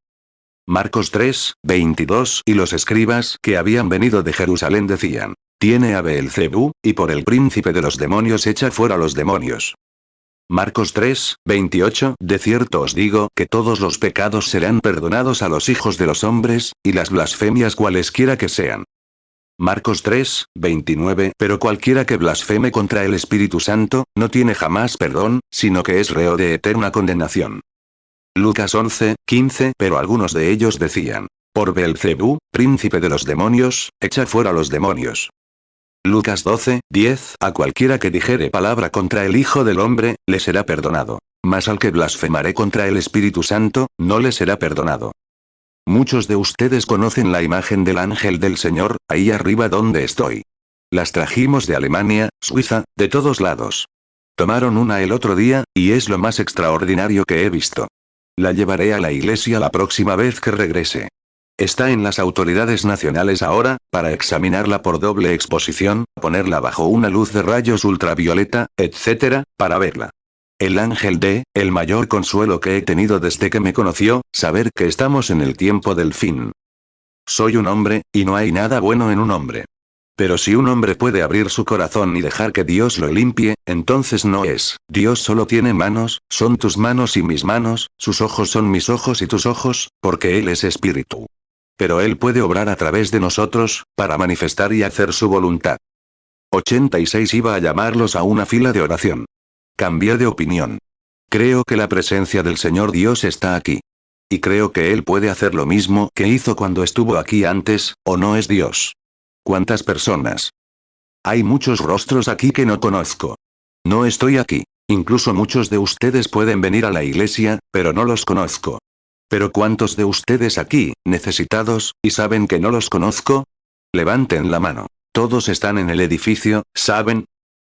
Marcos 3:22. Y los escribas que habían venido de Jerusalén decían: tiene a Beelzebú, y por el príncipe de los demonios echa fuera los demonios. Marcos 3:28. De cierto os digo que todos los pecados serán perdonados a los hijos de los hombres, y las blasfemias cualesquiera que sean. Marcos 3:29. Pero cualquiera que blasfeme contra el Espíritu Santo, no tiene jamás perdón, sino que es reo de eterna condenación. Lucas 11:15. Pero algunos de ellos decían: por Beelzebú, príncipe de los demonios, echa fuera los demonios. Lucas 12:10. A cualquiera que dijere palabra contra el Hijo del Hombre, le será perdonado. Mas al que blasfemare contra el Espíritu Santo, no le será perdonado. Muchos de ustedes conocen la imagen del ángel del Señor, ahí arriba donde estoy. Las trajimos de Alemania, Suiza, de todos lados. Tomaron una el otro día, y es lo más extraordinario que he visto. La llevaré a la iglesia la próxima vez que regrese. Está en las autoridades nacionales ahora, para examinarla por doble exposición, ponerla bajo una luz de rayos ultravioleta, etc., para verla. El ángel el mayor consuelo que he tenido desde que me conoció, saber que estamos en el tiempo del fin. Soy un hombre, y no hay nada bueno en un hombre. Pero si un hombre puede abrir su corazón y dejar que Dios lo limpie, entonces no es. Dios solo tiene manos, son tus manos y mis manos, sus ojos son mis ojos y tus ojos, porque Él es espíritu. pero Él puede obrar a través de nosotros, para manifestar y hacer su voluntad. 86 Iba a llamarlos a una fila de oración. Cambié de opinión. Creo que la presencia del Señor Dios está aquí. Y creo que Él puede hacer lo mismo que hizo cuando estuvo aquí antes, ¿o no es Dios? ¿Cuántas personas? Hay muchos rostros aquí que no conozco. No estoy aquí. Incluso muchos de ustedes pueden venir a la iglesia, pero no los conozco. Pero ¿cuántos de ustedes aquí, necesitados, y saben que no los conozco? Levanten la mano. Todos están en el edificio, ¿saben?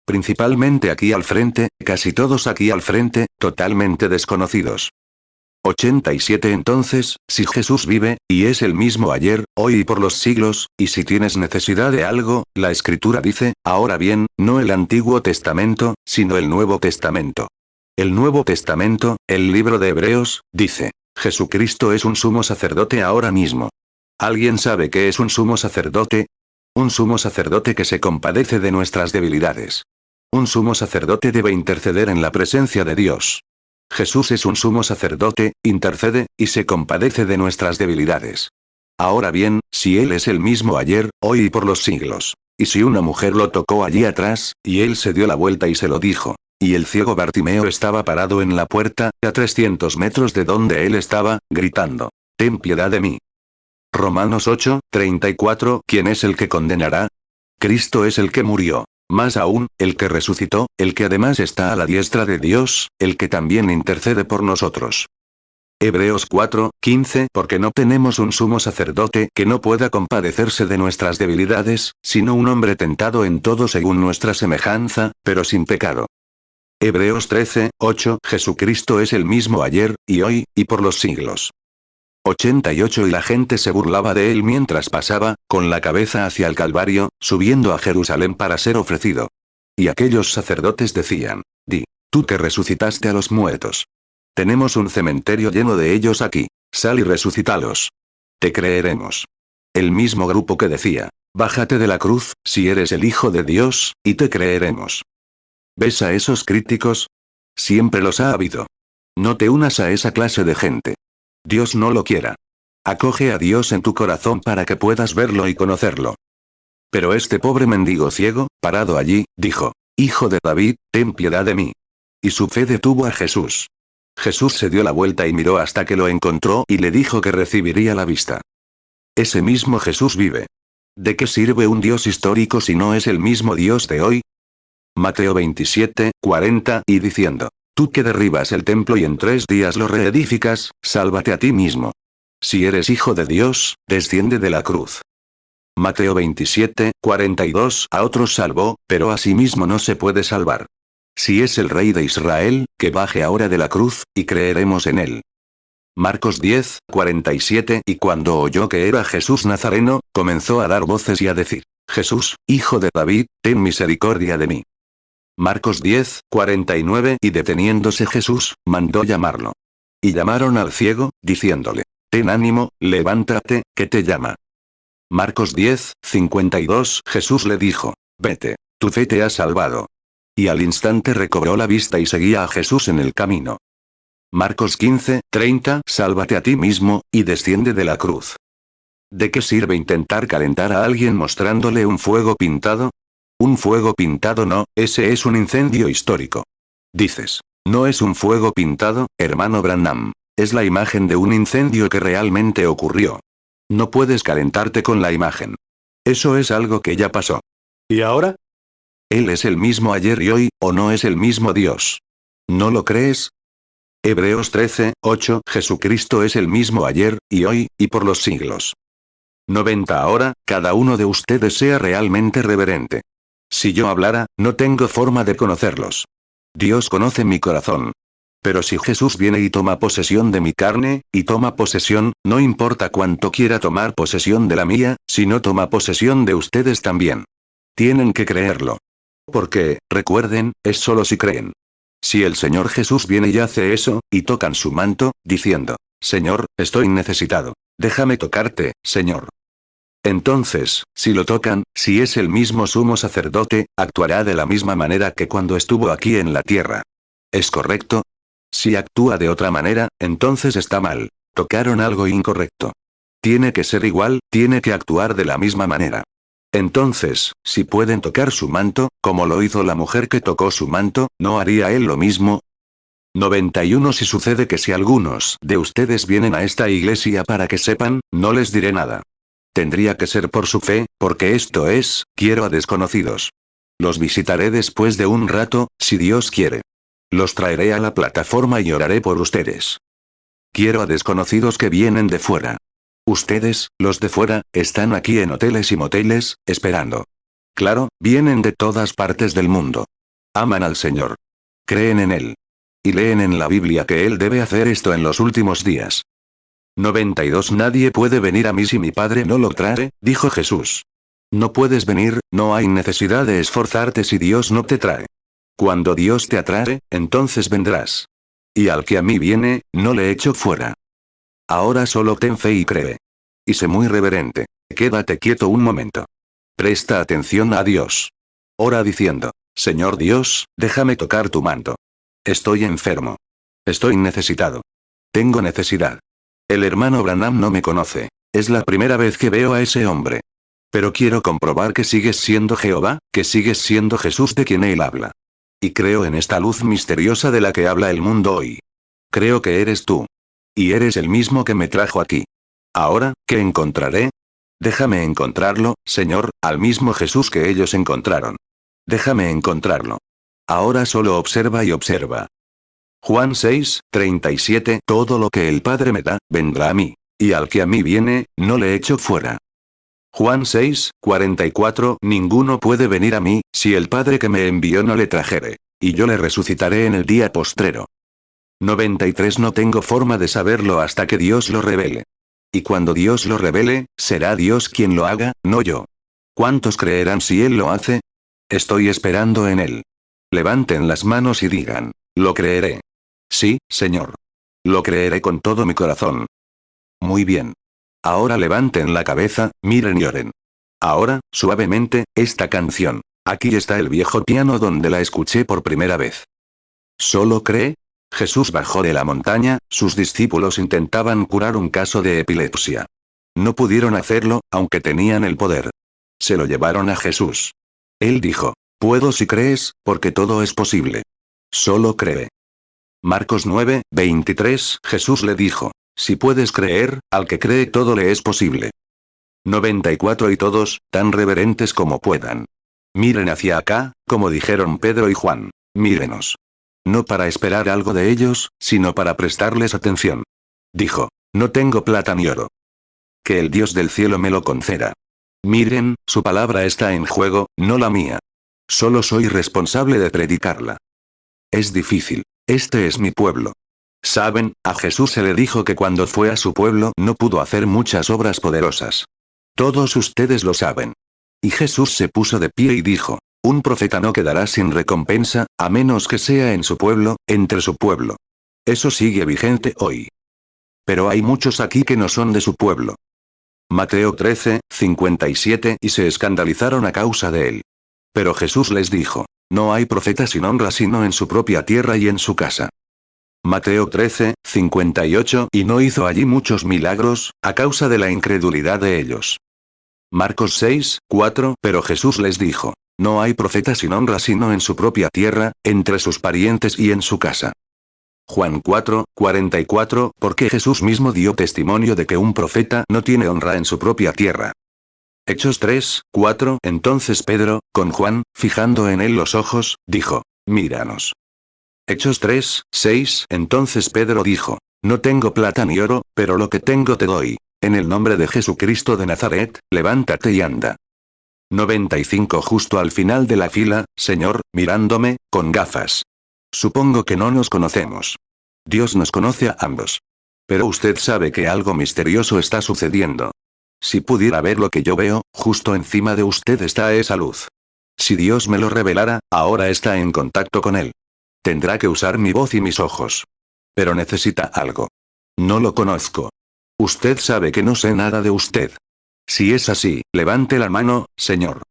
Principalmente aquí al frente, casi todos aquí al frente, totalmente desconocidos. 87 Entonces, si Jesús vive, y es el mismo ayer, hoy y por los siglos, y si tienes necesidad de algo, la Escritura dice, ahora bien, no el Antiguo Testamento, sino el Nuevo Testamento. El Nuevo Testamento, el libro de Hebreos, dice, Jesucristo es un sumo sacerdote ahora mismo. ¿Alguien sabe qué es un sumo sacerdote? Un sumo sacerdote que se compadece de nuestras debilidades. Un sumo sacerdote debe interceder en la presencia de Dios. Jesús es un sumo sacerdote, intercede, y se compadece de nuestras debilidades. Ahora bien, si Él es el mismo ayer, hoy y por los siglos, y si una mujer lo tocó allí atrás, y Él se dio la vuelta y se lo dijo, y el ciego Bartimeo estaba parado en la puerta, a 300 metros de donde Él estaba, gritando, «Ten piedad de mí». Romanos 8, 34 ¿Quién es el que condenará? Cristo es el que murió. Más aún, el que resucitó, el que además está a la diestra de Dios, el que también intercede por nosotros. Hebreos 4, 15 Porque no tenemos un sumo sacerdote que no pueda compadecerse de nuestras debilidades, sino un hombre tentado en todo según nuestra semejanza, pero sin pecado. Hebreos 13, 8 Jesucristo es el mismo ayer, y hoy, y por los siglos. 88 Y la gente se burlaba de él mientras pasaba, con la cabeza hacia el Calvario, subiendo a Jerusalén para ser ofrecido. Y aquellos sacerdotes decían, «Di, tú que resucitaste a los muertos. Tenemos un cementerio lleno de ellos aquí, sal y resucítalos. Te creeremos». El mismo grupo que decía, «Bájate de la cruz, si eres el Hijo de Dios, y te creeremos». ¿Ves a esos críticos? Siempre los ha habido. No te unas a esa clase de gente. Dios no lo quiera. Acoge a Dios en tu corazón para que puedas verlo y conocerlo. Pero este pobre mendigo ciego, parado allí, dijo, «Hijo de David, ten piedad de mí». Y su fe detuvo a Jesús. Jesús se dio la vuelta y miró hasta que lo encontró y le dijo que recibiría la vista. Ese mismo Jesús vive. ¿De qué sirve un Dios histórico si no es el mismo Dios de hoy? Mateo 27, 40 y diciendo, «Tú que derribas el templo y en 3 días lo reedificas, sálvate a ti mismo. Si eres hijo de Dios, desciende de la cruz». Mateo 27, 42 A otros salvó, pero a sí mismo no se puede salvar. Si es el Rey de Israel, que baje ahora de la cruz, y creeremos en él. Marcos 10, 47 Y cuando oyó que era Jesús Nazareno, comenzó a dar voces y a decir, «Jesús, hijo de David, ten misericordia de mí». Marcos 10, 49 Y deteniéndose Jesús, mandó llamarlo. Y llamaron al ciego, diciéndole, «Ten ánimo, levántate, que te llama». Marcos 10, 52 Jesús le dijo, «Vete, tu fe te ha salvado». Y al instante recobró la vista y seguía a Jesús en el camino. Marcos 15, 30 Sálvate a ti mismo, y desciende de la cruz. ¿De qué sirve intentar calentar a alguien mostrándole un fuego pintado? Un fuego pintado no, ese es un incendio histórico. Dices, no es un fuego pintado, hermano Branham. Es la imagen de un incendio que realmente ocurrió. No puedes calentarte con la imagen. Eso es algo que ya pasó. ¿Y ahora? Él es el mismo ayer y hoy, ¿o no es el mismo Dios? ¿No lo crees? Hebreos 13, 8 Jesucristo es el mismo ayer, y hoy, y por los siglos. 90 Ahora, cada uno de ustedes sea realmente reverente. Si yo hablara, no tengo forma de conocerlos. Dios conoce mi corazón. Pero si Jesús viene y toma posesión de mi carne, y toma posesión, no importa cuánto quiera tomar posesión de la mía, si no toma posesión de ustedes también. Tienen que creerlo. Porque, recuerden, es solo si creen. Si el Señor Jesús viene y hace eso, y tocan su manto, diciendo, «Señor, estoy necesitado. Déjame tocarte, Señor». Entonces, si lo tocan, si es el mismo sumo sacerdote, actuará de la misma manera que cuando estuvo aquí en la tierra. ¿Es correcto? Si actúa de otra manera, entonces está mal. Tocaron algo incorrecto. Tiene que ser igual, tiene que actuar de la misma manera. Entonces, si pueden tocar su manto, como lo hizo la mujer que tocó su manto, ¿no haría él lo mismo? 91. Si sucede que si algunos de ustedes vienen a esta iglesia para que sepan, no les diré nada. Tendría que ser por su fe, porque esto es, quiero a desconocidos. Los visitaré después de un rato, si Dios quiere. Los traeré a la plataforma y oraré por ustedes. Quiero a desconocidos que vienen de fuera. Ustedes, los de fuera, están aquí en hoteles y moteles, esperando. Claro, vienen de todas partes del mundo. Aman al Señor. Creen en Él. Y leen en la Biblia que Él debe hacer esto en los últimos días. 92. Nadie puede venir a mí si mi Padre no lo trae, dijo Jesús. No puedes venir, no hay necesidad de esforzarte si Dios no te trae. Cuando Dios te atrae, entonces vendrás. Y al que a mí viene, no le echo fuera. Ahora solo ten fe y cree. Y sé muy reverente. Quédate quieto un momento. Presta atención a Dios. Ora diciendo, Señor Dios, déjame tocar tu manto. Estoy enfermo. Estoy necesitado. Tengo necesidad. El hermano Branham no me conoce. Es la primera vez que veo a ese hombre. Pero quiero comprobar que sigues siendo Jehová, que sigues siendo Jesús de quien él habla. Y creo en esta luz misteriosa de la que habla el mundo hoy. Creo que eres tú. Y eres el mismo que me trajo aquí. Ahora, ¿qué encontraré? Déjame encontrarlo, Señor, al mismo Jesús que ellos encontraron. Déjame encontrarlo. Ahora solo observa y observa. Juan 6, 37. Todo lo que el Padre me da, vendrá a mí. Y al que a mí viene, no le echo fuera. Juan 6, 44. Ninguno puede venir a mí, si el Padre que me envió no le trajere. Y yo le resucitaré en el día postrero. 93. No tengo forma de saberlo hasta que Dios lo revele. Y cuando Dios lo revele, será Dios quien lo haga, no yo. ¿Cuántos creerán si Él lo hace? Estoy esperando en Él. Levanten las manos y digan, lo creeré. Sí, Señor. Lo creeré con todo mi corazón. Muy bien. Ahora levanten la cabeza, miren y oren. Ahora, suavemente, esta canción. Aquí está el viejo piano donde la escuché por primera vez. ¿Solo cree? Jesús bajó de la montaña, sus discípulos intentaban curar un caso de epilepsia. No pudieron hacerlo, aunque tenían el poder. Se lo llevaron a Jesús. Él dijo, puedo si crees, porque todo es posible. Solo cree. Marcos 9, 23. Jesús le dijo, si puedes creer, al que cree todo le es posible. 94. Y todos, tan reverentes como puedan. Miren hacia acá, como dijeron Pedro y Juan. Mírenos. No para esperar algo de ellos, sino para prestarles atención. Dijo, no tengo plata ni oro. Que el Dios del cielo me lo conceda. Miren, su palabra está en juego, no la mía. Solo soy responsable de predicarla. Es difícil. Este es mi pueblo. Saben, a Jesús se le dijo que cuando fue a su pueblo no pudo hacer muchas obras poderosas. Todos ustedes lo saben. Y Jesús se puso de pie y dijo, un profeta no quedará sin recompensa, a menos que sea en su pueblo, entre su pueblo. Eso sigue vigente hoy. Pero hay muchos aquí que no son de su pueblo. Mateo 13, 57. Y se escandalizaron a causa de él. Pero Jesús les dijo, no hay profeta sin honra sino en su propia tierra y en su casa. Mateo 13, 58. Y no hizo allí muchos milagros, a causa de la incredulidad de ellos. Marcos 6, 4. Pero Jesús les dijo, no hay profeta sin honra sino en su propia tierra, entre sus parientes y en su casa. Juan 4, 44. Porque Jesús mismo dio testimonio de que un profeta no tiene honra en su propia tierra. Hechos 3, 4. Entonces Pedro, con Juan, fijando en él los ojos, dijo, míranos. Hechos 3, 6. Entonces Pedro dijo, no tengo plata ni oro, pero lo que tengo te doy. En el nombre de Jesucristo de Nazaret, levántate y anda. 95. Justo al final de la fila, Señor, mirándome, con gafas. Supongo que no nos conocemos. Dios nos conoce a ambos. Pero usted sabe que algo misterioso está sucediendo. Si pudiera ver lo que yo veo, justo encima de usted está esa luz. Si Dios me lo revelara, ahora está en contacto con él. Tendrá que usar mi voz y mis ojos. Pero necesita algo. No lo conozco. Usted sabe que no sé nada de usted. Si es así, levante la mano, señor.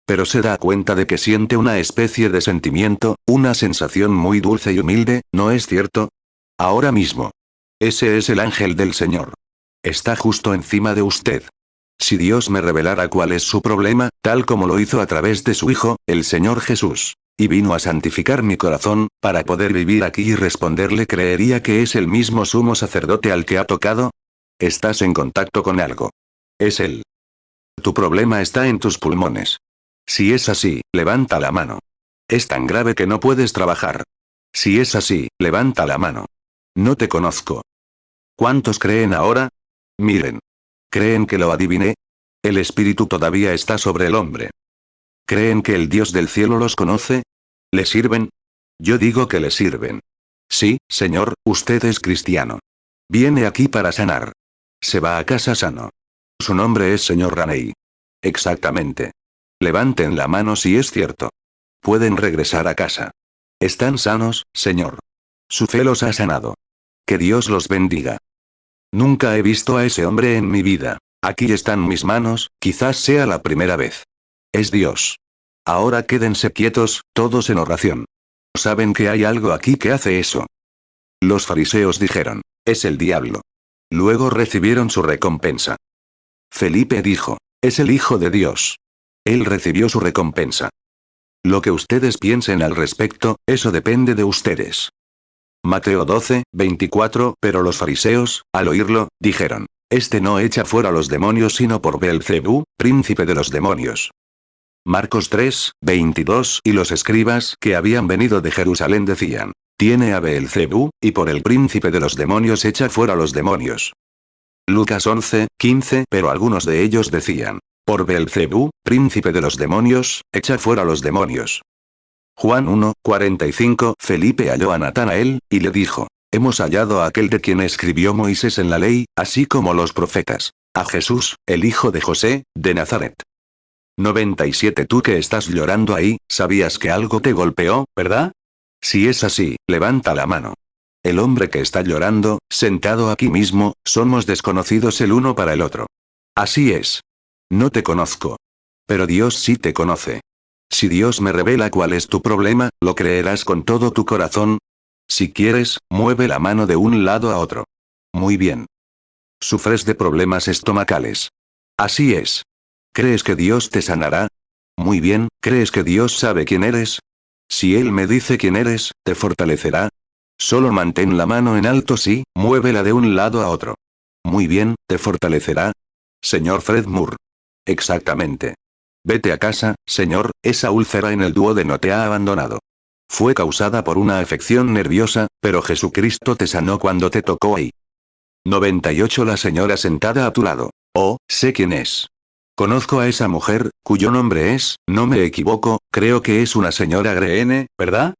Pero se da cuenta de que siente una especie de sentimiento, una sensación muy dulce y humilde, ¿no es cierto? Ahora mismo. Ese es el ángel del Señor. Está justo encima de usted. Si Dios me revelara cuál es su problema, tal como lo hizo a través de su Hijo, el Señor Jesús, y vino a santificar mi corazón, para poder vivir aquí y responderle, ¿creería que es el mismo sumo sacerdote al que ha tocado? Estás en contacto con algo. Es Él. Tu problema está en tus pulmones. Si es así, levanta la mano. Es tan grave que no puedes trabajar. Si es así, levanta la mano. No te conozco. ¿Cuántos creen ahora? Miren. ¿Creen que lo adiviné? El Espíritu todavía está sobre el hombre. ¿Creen que el Dios del cielo los conoce? ¿Le sirven? Yo digo que le sirven. Sí, Señor, usted es cristiano. Viene aquí para sanar. Se va a casa sano. Su nombre es señor Raney. Exactamente. Levanten la mano si es cierto. Pueden regresar a casa. Están sanos, Señor. Su fe los ha sanado. Que Dios los bendiga. Nunca he visto a ese hombre en mi vida. Aquí están mis manos, quizás sea la primera vez. Es Dios. Ahora quédense quietos, todos en oración. Saben que hay algo aquí que hace eso. Los fariseos dijeron, es el diablo. Luego recibieron su recompensa. Felipe dijo, es el Hijo de Dios. Él recibió su recompensa. Lo que ustedes piensen al respecto, eso depende de ustedes. Mateo 12, 24. Pero los fariseos, al oírlo, dijeron, este no echa fuera los demonios sino por Beelzebú, príncipe de los demonios. Marcos 3, 22. Y los escribas que habían venido de Jerusalén decían, tiene a Beelzebú, y por el príncipe de los demonios echa fuera los demonios. Lucas 11, 15. Pero algunos de ellos decían, por Beelzebú, príncipe de los demonios, echa fuera los demonios. Juan 1, 45. Felipe halló a Natanael, y le dijo, hemos hallado a aquel de quien escribió Moisés en la ley, así como los profetas, a Jesús, el hijo de José, de Nazaret. 97. Tú que estás llorando ahí, sabías que algo te golpeó, ¿verdad? Si es así, levanta la mano. El hombre que está llorando, sentado aquí mismo, somos desconocidos el uno para el otro. Así es. No te conozco. Pero Dios sí te conoce. Si Dios me revela cuál es tu problema, ¿lo creerás con todo tu corazón? Si quieres, mueve la mano de un lado a otro. Muy bien. Sufres de problemas estomacales. Así es. ¿Crees que Dios te sanará? Muy bien, ¿crees que Dios sabe quién eres? Si Él me dice quién eres, ¿te fortalecerá? Solo mantén la mano en alto, sí, muévela de un lado a otro. Muy bien, ¿te fortalecerá? Señor Fred Moore. Exactamente. Vete a casa, señor, esa úlcera en el duodeno te ha abandonado. Fue causada por una afección nerviosa, pero Jesucristo te sanó cuando te tocó ahí. 98. La señora sentada a tu lado. Oh, sé quién es. Conozco a esa mujer, cuyo nombre es, no me equivoco, creo que es una señora Greene, ¿verdad?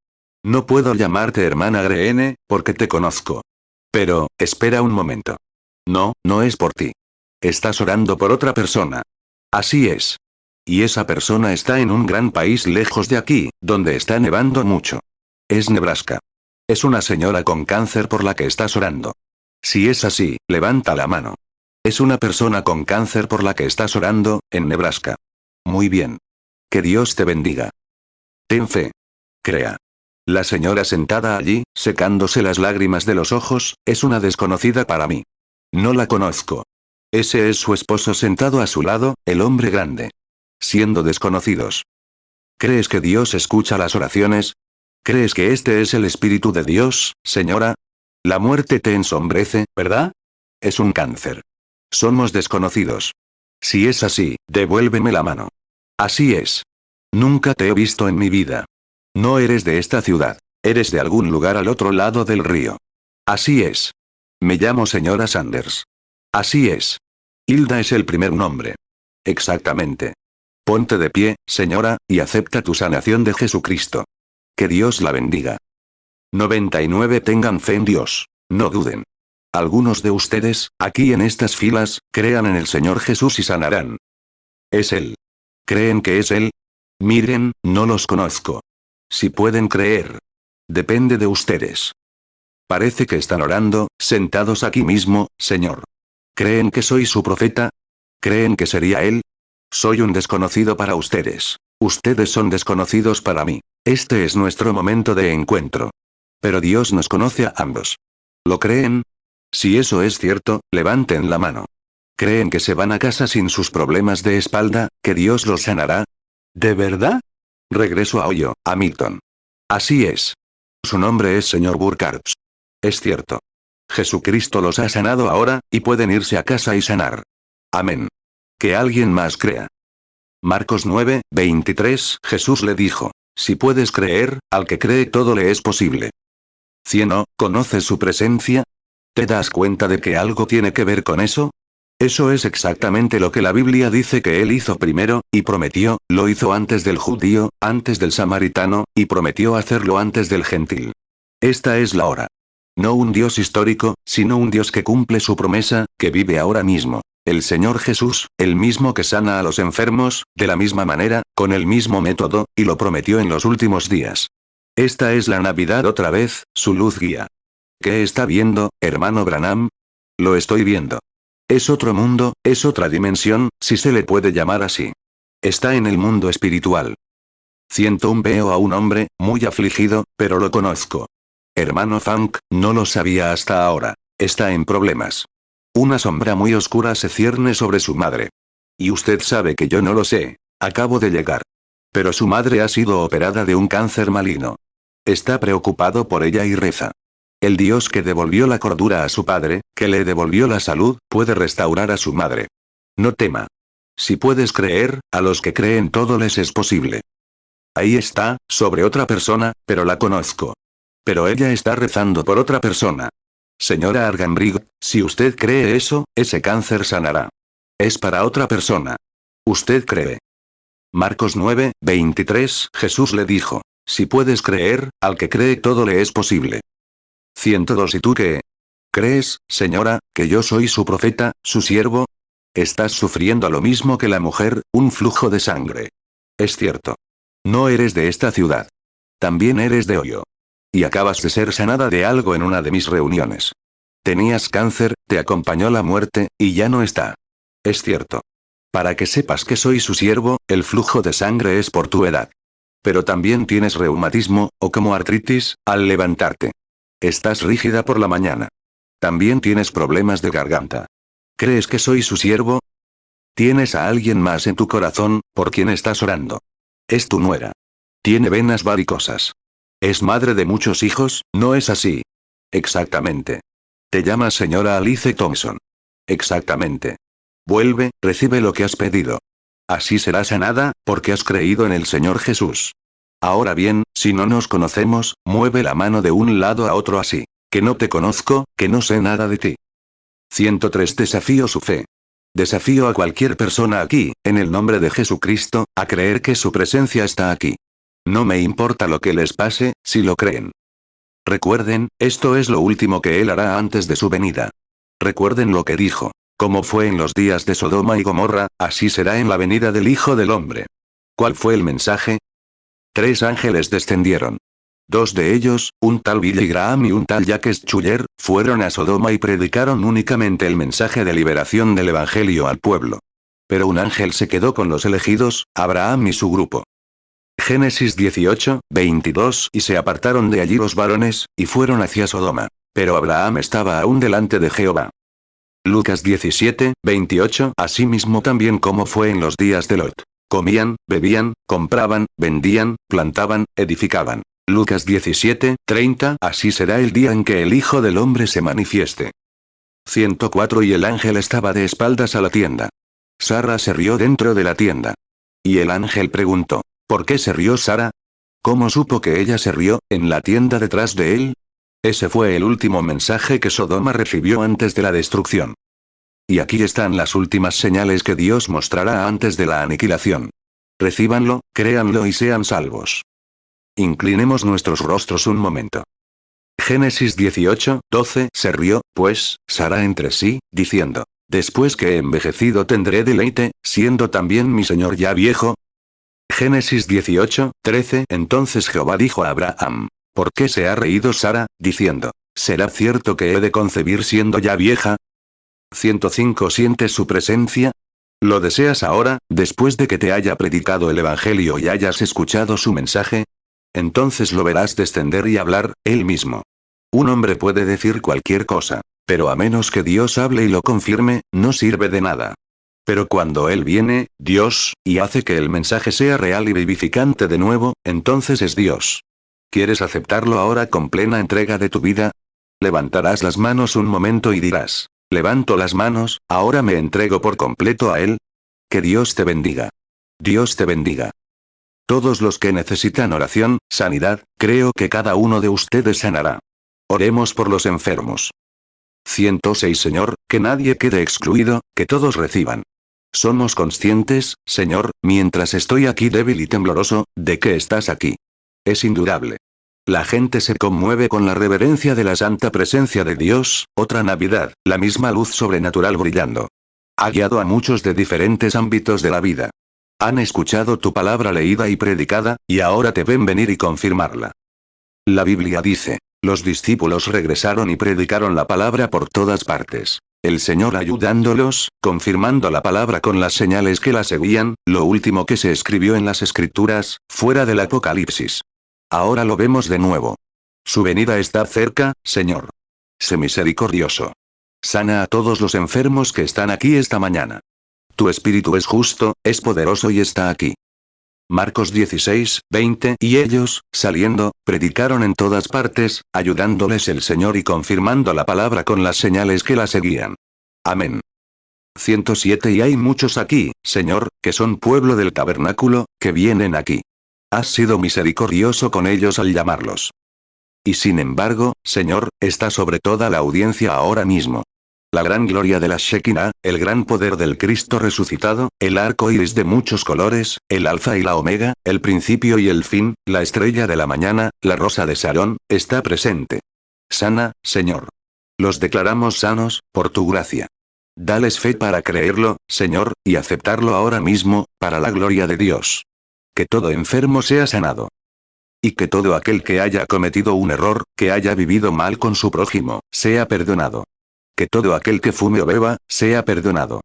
No puedo llamarte hermana Greene, porque te conozco. Pero, espera un momento. No, no es por ti. Estás orando por otra persona. Así es. Y esa persona está en un gran país lejos de aquí, donde está nevando mucho. Es Nebraska. Es una señora con cáncer por la que estás orando. Si es así, levanta la mano. Es una persona con cáncer por la que estás orando, en Nebraska. Muy bien. Que Dios te bendiga. Ten fe. Crea. La señora sentada allí, secándose las lágrimas de los ojos, es una desconocida para mí. No la conozco. Ese es su esposo sentado a su lado, el hombre grande. Siendo desconocidos. ¿Crees que Dios escucha las oraciones? ¿Crees que este es el Espíritu de Dios, señora? La muerte te ensombrece, ¿verdad? Es un cáncer. Somos desconocidos. Si es así, devuélveme la mano. Así es. Nunca te he visto en mi vida. No eres de esta ciudad. Eres de algún lugar al otro lado del río. Así es. Me llamo señora Sanders. Así es. Hilda es el primer nombre. Exactamente. Ponte de pie, señora, y acepta tu sanación de Jesucristo. Que Dios la bendiga. 99. Tengan fe en Dios. No duden. Algunos de ustedes, aquí en estas filas, crean en el Señor Jesús y sanarán. Es Él. ¿Creen que es Él? Miren, no los conozco. Si pueden creer. Depende de ustedes. Parece que están orando, sentados aquí mismo, Señor. ¿Creen que soy su profeta? ¿Creen que sería Él? Soy un desconocido para ustedes. Ustedes son desconocidos para mí. Este es nuestro momento de encuentro. Pero Dios nos conoce a ambos. ¿Lo creen? Si eso es cierto, levanten la mano. ¿Creen que se van a casa sin sus problemas de espalda, que Dios los sanará? ¿De verdad? Regreso a Ohio, a Milton. Así es. Su nombre es señor Burkhardt. Es cierto. Jesucristo los ha sanado ahora, y pueden irse a casa y sanar. Amén. Que alguien más crea. Marcos 9, 23, Jesús le dijo: si puedes creer, al que cree todo le es posible. Cieno, ¿conoces su presencia? ¿Te das cuenta de que algo tiene que ver con eso? Eso es exactamente lo que la Biblia dice que él hizo primero, y prometió, lo hizo antes del judío, antes del samaritano, y prometió hacerlo antes del gentil. Esta es la hora. No un Dios histórico, sino un Dios que cumple su promesa, que vive ahora mismo. El Señor Jesús, el mismo que sana a los enfermos, de la misma manera, con el mismo método, y lo prometió en los últimos días. Esta es la Navidad otra vez, su luz guía. ¿Qué está viendo, hermano Branham? Lo estoy viendo. Es otro mundo, es otra dimensión, si se le puede llamar así. Está en el mundo espiritual. 101 Veo a un hombre, muy afligido, pero lo conozco. Hermano Funk, no lo sabía hasta ahora. Está en problemas. Una sombra muy oscura se cierne sobre su madre. Y usted sabe que yo no lo sé. Acabo de llegar. Pero su madre ha sido operada de un cáncer maligno. Está preocupado por ella y reza. El Dios que devolvió la cordura a su padre, que le devolvió la salud, puede restaurar a su madre. No tema. Si puedes creer, a los que creen todo les es posible. Ahí está, sobre otra persona, pero la conozco. Pero ella está rezando por otra persona. Señora Argambrigo, si usted cree eso, ese cáncer sanará. Es para otra persona. Usted cree. Marcos 9, 23, Jesús le dijo: si puedes creer, al que cree todo le es posible. 102 ¿Y tú qué? ¿Crees, señora, que yo soy su profeta, su siervo? Estás sufriendo lo mismo que la mujer, un flujo de sangre. Es cierto. No eres de esta ciudad. También eres de Ohio. Y acabas de ser sanada de algo en una de mis reuniones. Tenías cáncer, te acompañó la muerte, y ya no está. Es cierto. Para que sepas que soy su siervo, el flujo de sangre es por tu edad. Pero también tienes reumatismo, o como artritis, al levantarte. Estás rígida por la mañana. También tienes problemas de garganta. ¿Crees que soy su siervo? Tienes a alguien más en tu corazón, por quien estás orando. Es tu nuera. Tiene venas varicosas. Es madre de muchos hijos, ¿no es así? Exactamente. Te llamas señora Alice Thompson. Exactamente. Vuelve, recibe lo que has pedido. Así será sanada, porque has creído en el Señor Jesús. Ahora bien, si no nos conocemos, mueve la mano de un lado a otro así. Que no te conozco, que no sé nada de ti. 103 Desafío su fe. Desafío a cualquier persona aquí, en el nombre de Jesucristo, a creer que su presencia está aquí. No me importa lo que les pase, si lo creen. Recuerden, esto es lo último que Él hará antes de su venida. Recuerden lo que dijo. Como fue en los días de Sodoma y Gomorra, así será en la venida del Hijo del Hombre. ¿Cuál fue el mensaje? 3 ángeles descendieron. 2 de ellos, un tal Billy Graham y un tal Jacques Schuller, fueron a Sodoma y predicaron únicamente el mensaje de liberación del Evangelio al pueblo. Pero un ángel se quedó con los elegidos, Abraham y su grupo. Génesis 18, 22 Y se apartaron de allí los varones, y fueron hacia Sodoma. Pero Abraham estaba aún delante de Jehová. Lucas 17, 28 Asimismo también como fue en los días de Lot. Comían, bebían, compraban, vendían, plantaban, edificaban. Lucas 17, 30 Así será el día en que el Hijo del Hombre se manifieste. 104 Y el ángel estaba de espaldas a la tienda. Sara se rió dentro de la tienda. Y el ángel preguntó: ¿por qué se rió Sara? ¿Cómo supo que ella se rió, en la tienda detrás de él? Ese fue el último mensaje que Sodoma recibió antes de la destrucción. Y aquí están las últimas señales que Dios mostrará antes de la aniquilación. Recíbanlo, créanlo y sean salvos. Inclinemos nuestros rostros un momento. Génesis 18, 12 Se rió, pues, Sara entre sí, diciendo: después que he envejecido tendré deleite, siendo también mi señor ya viejo. Génesis 18, 13 Entonces Jehová dijo a Abraham: ¿por qué se ha reído Sara, diciendo: ¿será cierto que he de concebir siendo ya vieja? 105 ¿Sientes su presencia? ¿Lo deseas ahora, después de que te haya predicado el Evangelio y hayas escuchado su mensaje? Entonces lo verás descender y hablar, él mismo. Un hombre puede decir cualquier cosa. Pero a menos que Dios hable y lo confirme, no sirve de nada. Pero cuando Él viene, Dios, y hace que el mensaje sea real y vivificante de nuevo, entonces es Dios. ¿Quieres aceptarlo ahora con plena entrega de tu vida? Levantarás las manos un momento y dirás: levanto las manos, ahora me entrego por completo a Él. Que Dios te bendiga. Dios te bendiga. Todos los que necesitan oración, sanidad, creo que cada uno de ustedes sanará. Oremos por los enfermos. 106 Señor, que nadie quede excluido, que todos reciban. Somos conscientes, Señor, mientras estoy aquí débil y tembloroso, de que estás aquí. Es indudable. La gente se conmueve con la reverencia de la santa presencia de Dios, otra Navidad, la misma luz sobrenatural brillando. Ha guiado a muchos de diferentes ámbitos de la vida. Han escuchado tu palabra leída y predicada, y ahora te ven venir y confirmarla. La Biblia dice: los discípulos regresaron y predicaron la palabra por todas partes. El Señor ayudándolos, confirmando la palabra con las señales que la seguían, lo último que se escribió en las Escrituras, fuera del Apocalipsis. Ahora lo vemos de nuevo. Su venida está cerca, Señor. Sé misericordioso. Sana a todos los enfermos que están aquí esta mañana. Tu espíritu es justo, es poderoso y está aquí. Marcos 16, 20. Y ellos, saliendo, predicaron en todas partes, ayudándoles el Señor y confirmando la palabra con las señales que la seguían. Amén. 107. Y hay muchos aquí, Señor, que son pueblo del tabernáculo, que vienen aquí. Has sido misericordioso con ellos al llamarlos. Y sin embargo, Señor, está sobre toda la audiencia ahora mismo. La gran gloria de la Shekinah, el gran poder del Cristo resucitado, el arco iris de muchos colores, el alfa y la omega, el principio y el fin, la estrella de la mañana, la rosa de Sarón, está presente. Sana, Señor. Los declaramos sanos, por tu gracia. Dales fe para creerlo, Señor, y aceptarlo ahora mismo, para la gloria de Dios. Que todo enfermo sea sanado. Y que todo aquel que haya cometido un error, que haya vivido mal con su prójimo, sea perdonado. Que todo aquel que fume o beba, sea perdonado.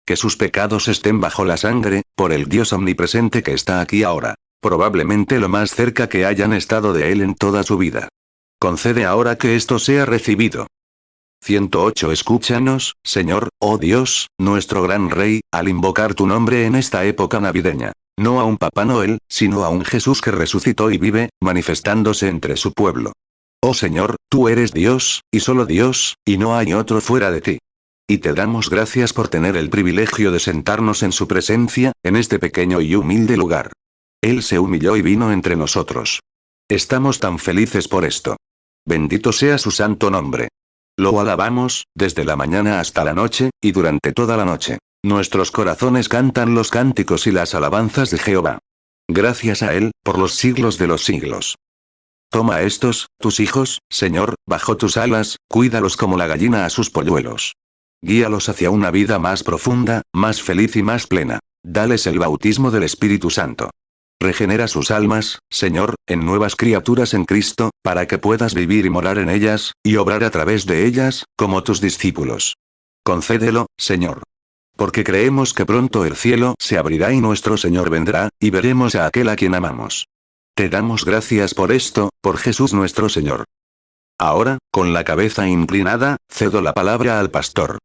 Que sus pecados estén bajo la sangre, por el Dios omnipresente que está aquí ahora. Probablemente lo más cerca que hayan estado de Él en toda su vida. Concede ahora que esto sea recibido. 108. Escúchanos, Señor, oh Dios, nuestro gran Rey, al invocar tu nombre en esta época navideña. No a un Papá Noel, sino a un Jesús que resucitó y vive, manifestándose entre su pueblo. Oh Señor, tú eres Dios, y solo Dios, y no hay otro fuera de ti. Y te damos gracias por tener el privilegio de sentarnos en su presencia, en este pequeño y humilde lugar. Él se humilló y vino entre nosotros. Estamos tan felices por esto. Bendito sea su santo nombre. Lo alabamos, desde la mañana hasta la noche, y durante toda la noche. Nuestros corazones cantan los cánticos y las alabanzas de Jehová. Gracias a Él, por los siglos de los siglos. Toma a estos, tus hijos, Señor, bajo tus alas, cuídalos como la gallina a sus polluelos. Guíalos hacia una vida más profunda, más feliz y más plena. Dales el bautismo del Espíritu Santo. Regenera sus almas, Señor, en nuevas criaturas en Cristo, para que puedas vivir y morar en ellas, y obrar a través de ellas, como tus discípulos. Concédelo, Señor. Porque creemos que pronto el cielo se abrirá y nuestro Señor vendrá, y veremos a aquel a quien amamos. Te damos gracias por esto, por Jesús nuestro Señor. Ahora, con la cabeza inclinada, cedo la palabra al pastor.